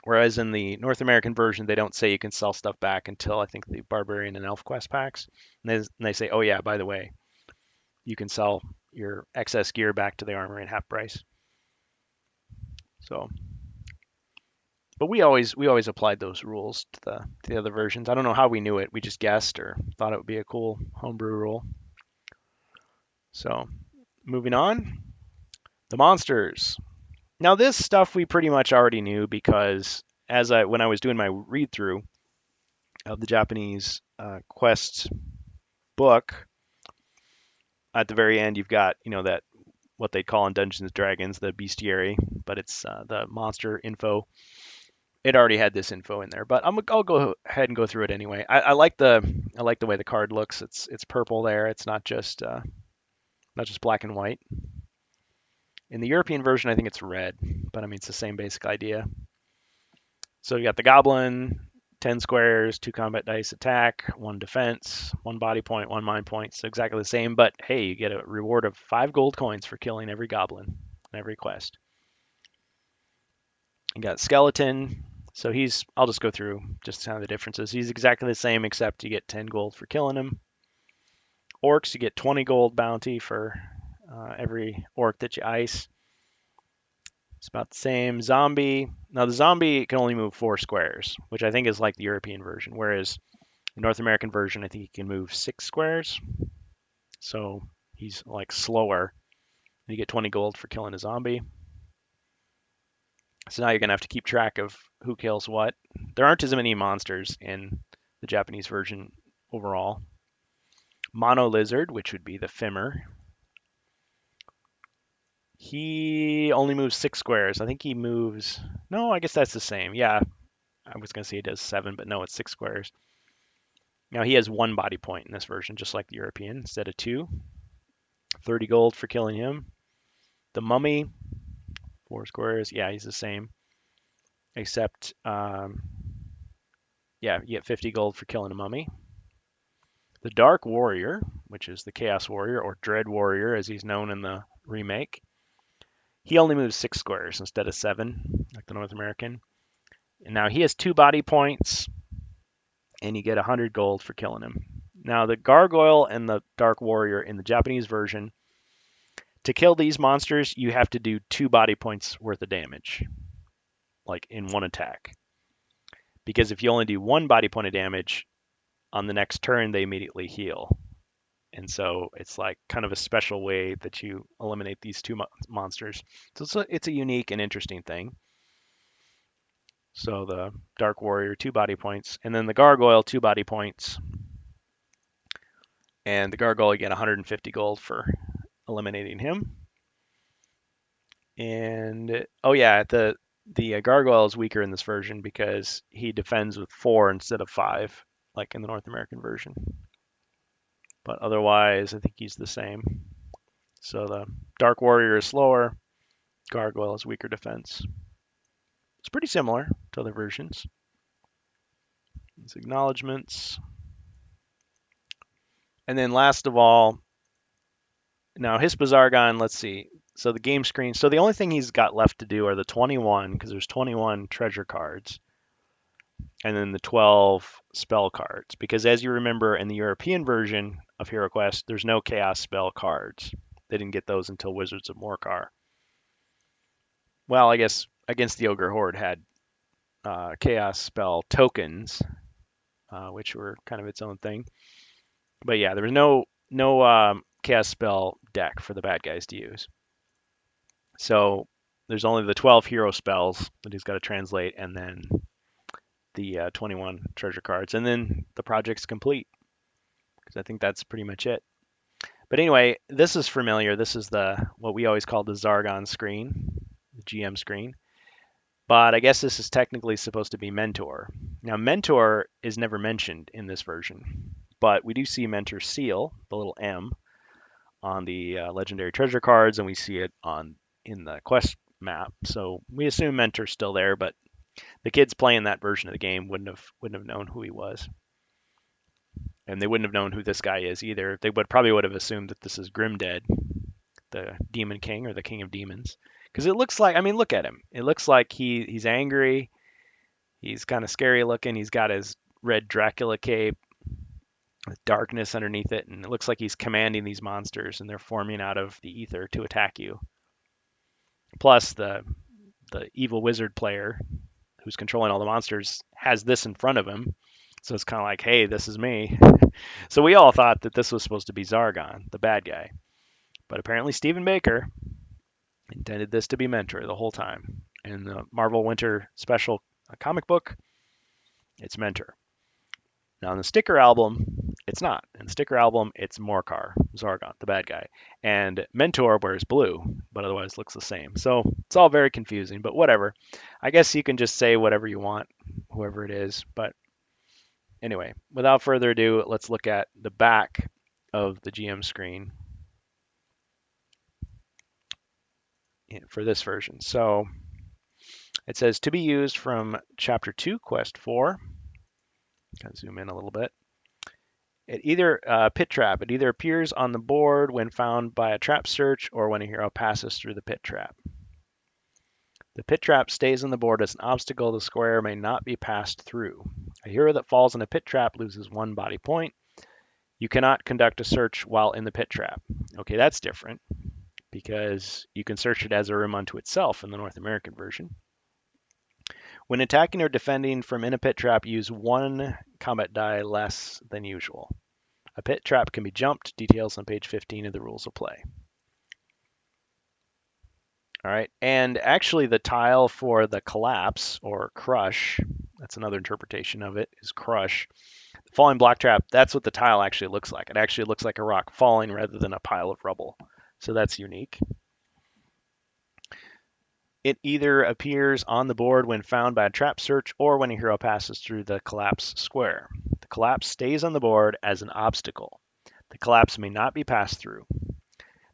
Whereas in the North American version, they don't say you can sell stuff back until I think the Barbarian and ElfQuest packs. And they say, oh yeah, by the way, you can sell your excess gear back to the armory at half price. So, but we always applied those rules to the other versions. I don't know how we knew it. We just guessed or thought it would be a cool homebrew rule. So, moving on, the monsters. Now this stuff we pretty much already knew because when I was doing my read through of the Japanese quest book, at the very end you've got that what they call in Dungeons and Dragons the bestiary, but it's the monster info. It already had this info in there, but I'll go ahead and go through it anyway. I like the way the card looks. It's purple there. It's not just black and white. In the European version, I think it's red, but I mean it's the same basic idea. So you got the goblin, 10 squares, 2 combat dice attack, 1 defense, 1 body point, 1 mind point. So exactly the same, but hey, you get a reward of 5 gold coins for killing every goblin in every quest. You got skeleton. So I'll just go through just kind of the differences. He's exactly the same, except you get 10 gold for killing him. Orcs, you get 20 gold bounty for every orc that you ice. It's about the same. Zombie. Now the zombie can only move 4 squares, which I think is like the European version, whereas the North American version, I think he can move 6 squares. So he's like slower. You get 20 gold for killing a zombie. So now you're going to have to keep track of who kills what. There aren't as many monsters in the Japanese version overall. Mono Lizard, which would be the Fimmer. He only moves 6 squares. I think he moves... No, I guess that's the same. Yeah, I was going to say he does 7, but no, it's 6 squares. Now he has 1 body point in this version, just like the European, instead of 2. 30 gold for killing him. The Mummy, 4 squares. Yeah, he's the same. Except, yeah, you get 50 gold for killing a mummy. The Dark Warrior, which is the Chaos Warrior, or Dread Warrior as he's known in the remake, he only moves 6 squares instead of 7, like the North American. And now he has 2 body points, and you get 100 gold for killing him. Now the Gargoyle and the Dark Warrior in the Japanese version, to kill these monsters, you have to do 2 body points worth of damage, like in one attack. Because if you only do 1 body point of damage, on the next turn they immediately heal. And so it's like kind of a special way that you eliminate these 2 monsters. So it's a unique and interesting thing. So the Dark Warrior, 2 body points, and then the Gargoyle, 2 body points. And the gargoyle, you get 150 gold for eliminating him. And oh yeah, the gargoyle is weaker in this version because he defends with 4 instead of 5, like in the North American version. But otherwise, I think he's the same. So the Dark Warrior is slower, Gargoyle has weaker defense. It's pretty similar to other versions. These acknowledgments. And then last of all, now Hispa let's see. So the game screen. So the only thing he's got left to do are the 21, because there's 21 treasure cards, and then the 12 spell cards. Because as you remember in the European version of Hero Quest, there's no chaos spell cards. They didn't get those until Wizards of Morcar. Well, I guess Against the Ogre Horde had chaos spell tokens, which were kind of its own thing. But yeah, there was no chaos spell deck for the bad guys to use. So there's only the 12 hero spells that he's got to translate, and then the 21 treasure cards, and then the project's complete. Because I think that's pretty much it. But anyway, this is familiar. This is what we always call the Zargon screen, the GM screen. But I guess this is technically supposed to be Mentor. Now, Mentor is never mentioned in this version, but we do see Mentor seal, the little M, on the legendary treasure cards, and we see it in the quest map. So we assume Mentor's still there, but the kids playing that version of the game wouldn't have known who he was, and they wouldn't have known who this guy is either. They probably would have assumed that this is Grimdead, the Demon King or the King of Demons, because it looks like, I mean, look at him. It looks like he's angry. He's kind of scary looking. He's got his red Dracula cape with darkness underneath it, and it looks like he's commanding these monsters, and they're forming out of the ether to attack you. Plus, the evil wizard player who's controlling all the monsters has this in front of him, so it's kind of like, hey, this is me. So we all thought that this was supposed to be Zargon, the bad guy, but apparently Stephen Baker intended this to be Mentor the whole time. In the Marvel Winter Special comic book, it's Mentor. Now in the sticker album, it's not. In the sticker album, it's Morcar, Zargon, the bad guy. And Mentor wears blue, but otherwise looks the same. So it's all very confusing, but whatever. I guess you can just say whatever you want, whoever it is. But anyway, without further ado, let's look at the back of the GM screen for this version. So it says to be used from Chapter 2, Quest 4. Kind of zoom in a little bit. It either pit trap. It either appears on the board when found by a trap search or when a hero passes through the pit trap. The pit trap stays on the board as an obstacle. The square may not be passed through. A hero that falls in a pit trap loses 1 body point. You cannot conduct a search while in the pit trap. Okay, that's different because you can search it as a room unto itself in the North American version. When attacking or defending from in a pit trap, use 1 combat die less than usual. A pit trap can be jumped. Details on page 15 of the rules of play. All right, and actually the tile for the collapse or crush, that's another interpretation of it, is crush. The falling block trap, that's what the tile actually looks like. It actually looks like a rock falling rather than a pile of rubble. So that's unique. It either appears on the board when found by a trap search or when a hero passes through the collapse square. The collapse stays on the board as an obstacle. The collapse may not be passed through.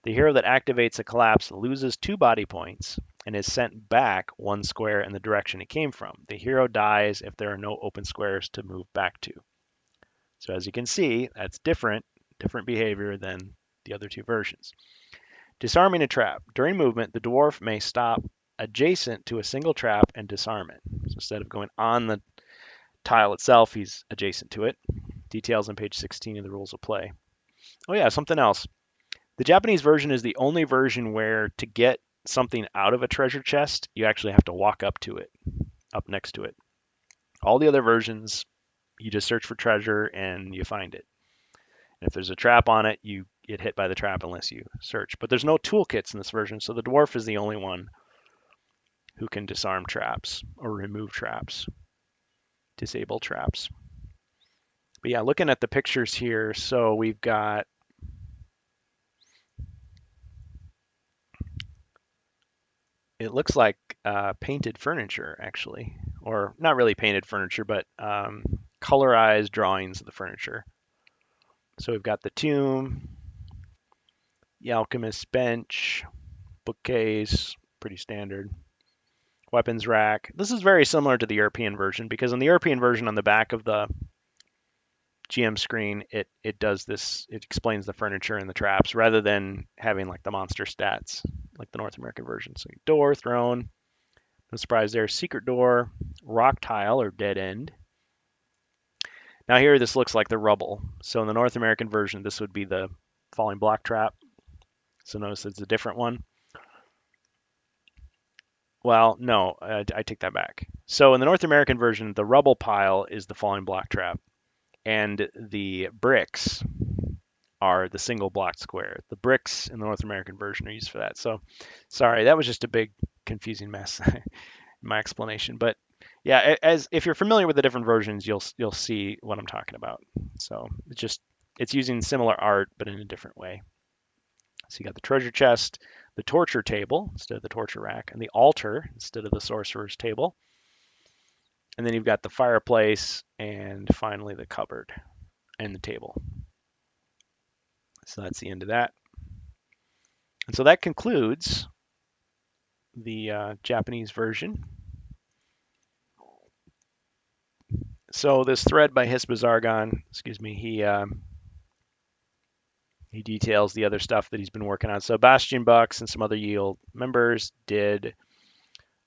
The hero that activates a collapse loses 2 body points and is sent back 1 square in the direction it came from. The hero dies if there are no open squares to move back to. So as you can see, that's different behavior than the other 2 versions. Disarming a trap. During movement, the dwarf may stop adjacent to a single trap and disarm it. So instead of going on the tile itself, he's adjacent to it. Details on page 16 of the rules of play. Oh yeah, something else. The Japanese version is the only version where to get something out of a treasure chest, you actually have to walk up to it, up next to it. All the other versions, you just search for treasure and you find it. And if there's a trap on it, you get hit by the trap unless you search. But there's no toolkits in this version, so the dwarf is the only one who can disarm traps or remove traps, disable traps. But yeah, looking at the pictures here, so we've got it looks like painted furniture actually, or not really painted furniture, but colorized drawings of the furniture. So we've got the tomb, the alchemist's bench, bookcase, pretty standard. Weapons rack. This is very similar to the European version because in the European version on the back of the GM screen, it does this, it explains the furniture and the traps rather than having like the monster stats like the North American version. So door, throne, no surprise there, secret door, rock tile or dead end. Now here this looks like the rubble. So in the North American version, this would be the falling block trap. So notice it's a different one. Well, no, I take that back. So in the North American version, the rubble pile is the falling block trap, and the bricks are the single block square. The bricks in the North American version are used for that. So sorry, that was just a big confusing mess in my explanation. But yeah, as if you're familiar with the different versions, you'll see what I'm talking about. So it's using similar art but in a different way. So you got the treasure chest, the torture table instead of the torture rack, and the altar instead of the sorcerer's table. And then you've got the fireplace and finally the cupboard and the table. So that's the end of that. And so that concludes the Japanese version. So this thread by Hispazargon, excuse me, he details the other stuff that he's been working on. So Bastion Bucks and some other Yield members did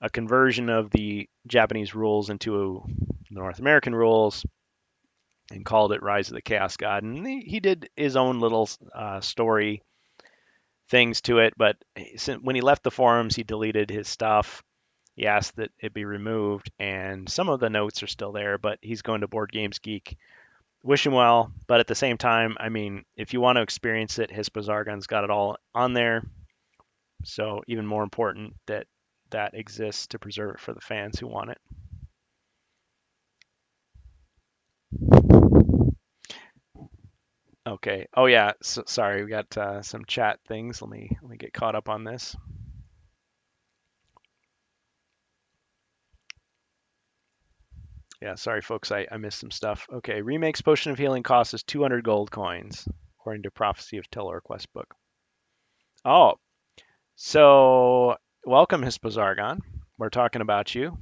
a conversion of the Japanese rules into North American rules and called it Rise of the Chaos God. And he did his own little story things to it, but when he left the forums, he deleted his stuff. He asked that it be removed, and some of the notes are still there, but he's going to Board Games Geek. Wish him well, but at the same time, I mean, if you want to experience it, Hispazargon's got it all on there. So even more important that that exists to preserve it for the fans who want it. Okay. Oh yeah. So, sorry, we got some chat things. Let me get caught up on this. Yeah, sorry folks, I missed some stuff. Okay, remakes Potion of Healing costs us 200 gold coins, according to Prophecy of Tiller quest book. Oh, so welcome Hispazargon. We're talking about you.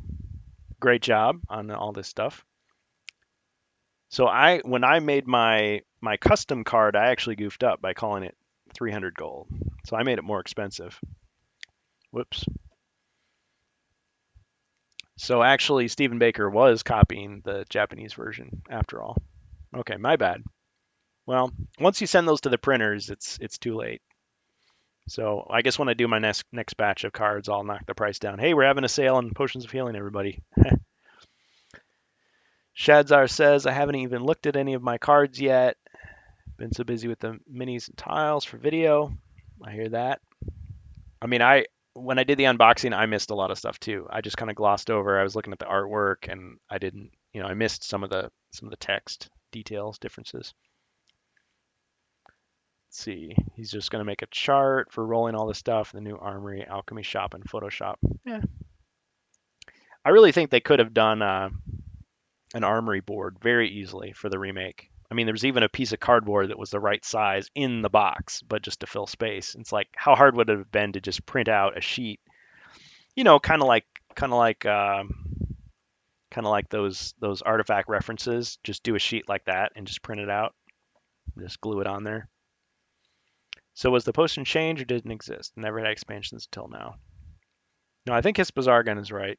Great job on all this stuff. So when I made my custom card, I actually goofed up by calling it 300 gold. So I made it more expensive. Whoops. So actually, Stephen Baker was copying the Japanese version after all. Okay, my bad. Well, once you send those to the printers, it's too late. So I guess when I do my next batch of cards, I'll knock the price down. Hey, we're having a sale on Potions of Healing, everybody. Shadzar says, I haven't even looked at any of my cards yet. Been so busy with the minis and tiles for video. I hear that. I mean, when I did the unboxing, I missed a lot of stuff too. I just kind of glossed over. I was looking at the artwork and I didn't, I missed some of the text details, differences. Let's see. He's just going to make a chart for rolling all the stuff, the new Armory, Alchemy Shop, and Photoshop. Yeah. I really think they could have done an Armory board very easily for the remake. I mean, there was even a piece of cardboard that was the right size in the box, but just to fill space. It's like, how hard would it have been to just print out a sheet? Kind of like, kind of like, kind of like those artifact references. Just do a sheet like that and just print it out. Just glue it on there. So was the potion changed or didn't exist? Never had expansions until now. No, I think Hispazargon is right.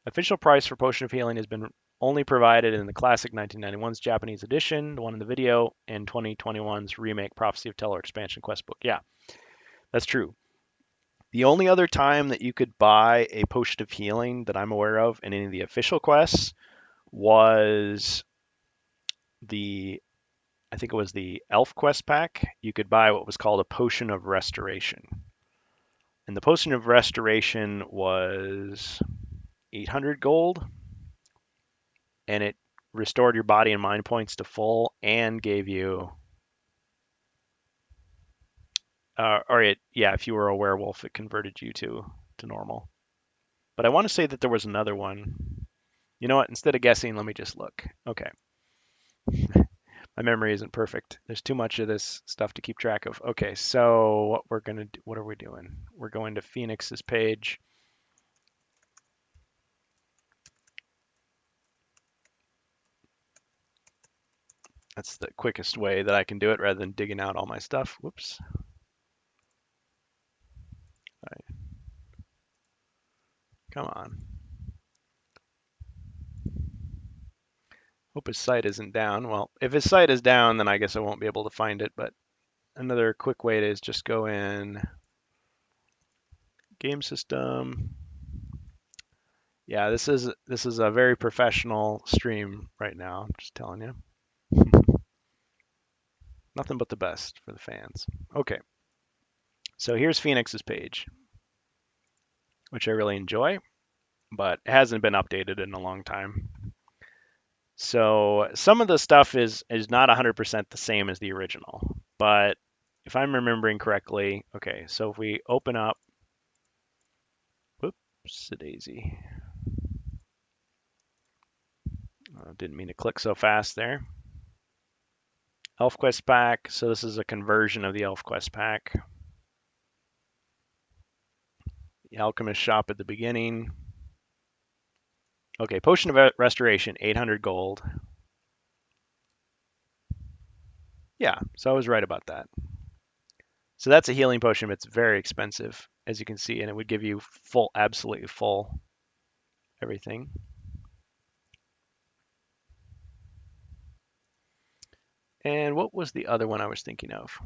Official price for Potion of Healing has been only provided in the classic 1991's Japanese edition, the one in the video, and 2021's remake Prophecy of Teller expansion quest book. Yeah, that's true. The only other time that you could buy a Potion of Healing that I'm aware of in any of the official quests was I think it was the Elf quest pack. You could buy what was called a Potion of Restoration. And the Potion of Restoration was 800 gold, and it restored your body and mind points to full and gave you, yeah, if you were a werewolf, it converted you to normal. But I want to say that there was another one. You know what? Instead of guessing, let me just look. Okay. My memory isn't perfect. There's too much of this stuff to keep track of. Okay, so what we're gonna do, what are we doing? We're going to Phoenix's page. That's the quickest way that I can do it rather than digging out all my stuff. Whoops. All right, come on. Hope his site isn't down. Well, if his site is down, then I guess I won't be able to find it. But another quick way is just go in game system. Yeah, this is a very professional stream right now. I'm just telling you. Nothing but the best for the fans. Okay, so here's Phoenix's page, which I really enjoy, but it hasn't been updated in a long time. So some of the stuff is not 100% the same as the original, but if I'm remembering correctly, okay, so if we open up, whoops, a daisy. Didn't mean to click so fast there. ElfQuest pack, so this is a conversion of the ElfQuest pack. The Alchemist shop at the beginning. Okay, Potion of Restoration, 800 gold. Yeah, so I was right about that. So that's a healing potion, but it's very expensive, as you can see, and it would give you full, absolutely full everything. And what was the other one I was thinking of?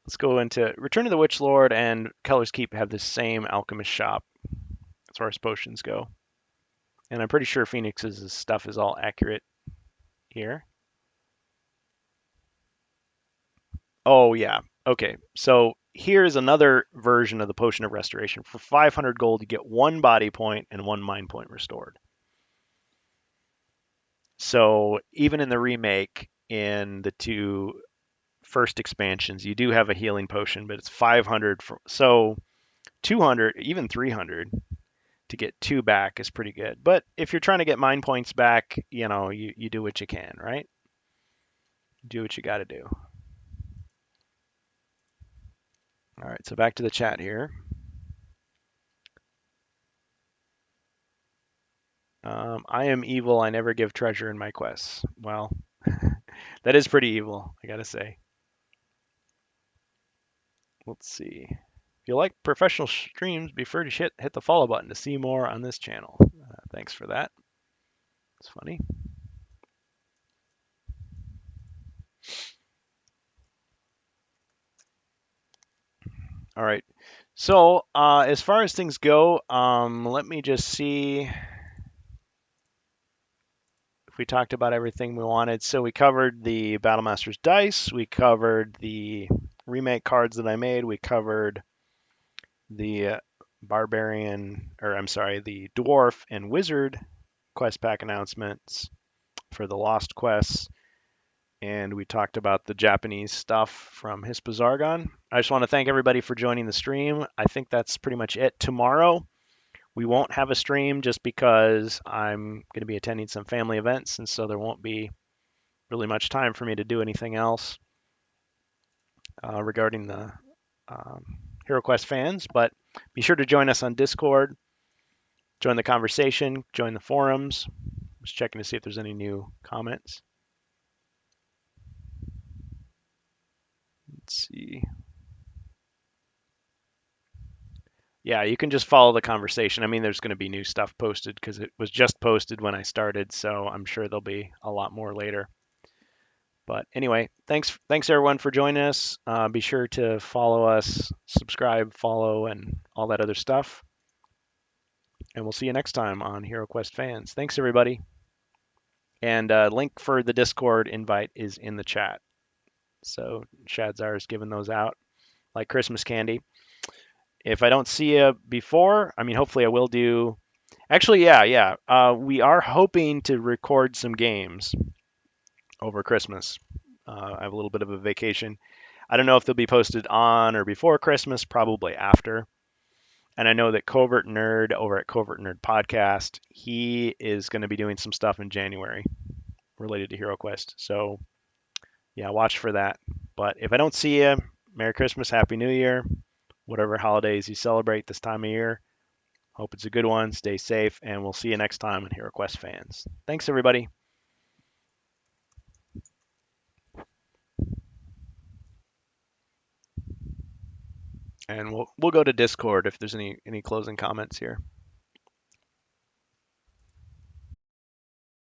Let's go into Return of the Witch Lord and Keller's Keep have the same alchemist shop as far as potions go. And I'm pretty sure Phoenix's stuff is all accurate here. Oh, yeah. Okay, so here's another version of the Potion of Restoration. For 500 gold, you get 1 body point and 1 mind point restored. So even in the remake, in the 2 first expansions, you do have a healing potion, but it's 500. So 200, even 300 to get 2 back is pretty good. But if you're trying to get mind points back, you do what you can, right? Do what you got to do. All right, so back to the chat here. I am evil. I never give treasure in my quests. Well, that is pretty evil, I gotta say. Let's see. If you like professional streams, be sure to hit the follow button to see more on this channel. Thanks for that. It's funny. All right. So as far as things go, let me just see if we talked about everything we wanted. So we covered the Battlemaster's dice. We covered the remake cards that I made. We covered the barbarian, or I'm sorry, the dwarf and wizard quest pack announcements for the Lost quests. And we talked about the Japanese stuff from Hispazargon. I just want to thank everybody for joining the stream. I think that's pretty much it. Tomorrow, we won't have a stream just because I'm going to be attending some family events, and so there won't be really much time for me to do anything else regarding the HeroQuest fans. But be sure to join us on Discord, join the conversation, join the forums. Just checking to see if there's any new comments. Let's see. Yeah, you can just follow the conversation. I mean, there's going to be new stuff posted because it was just posted when I started, so I'm sure there'll be a lot more later. But anyway, thanks everyone for joining us. Be sure to follow us, subscribe, follow, and all that other stuff. And we'll see you next time on HeroQuest Fans. Thanks everybody. And link for the Discord invite is in the chat. So Shadzar is giving those out like Christmas candy. If I don't see you before, I mean, hopefully I will do. Actually, yeah, yeah. We are hoping to record some games over Christmas. I have a little bit of a vacation. I don't know if they'll be posted on or before Christmas, probably after. And I know that Covert Nerd over at Covert Nerd Podcast, he is going to be doing some stuff in January related to HeroQuest. So yeah, watch for that. But if I don't see you, Merry Christmas, Happy New Year, whatever holidays you celebrate this time of year. Hope it's a good one. Stay safe, and we'll see you next time on HeroQuest fans. Thanks, everybody. And we'll go to Discord if there's any closing comments here.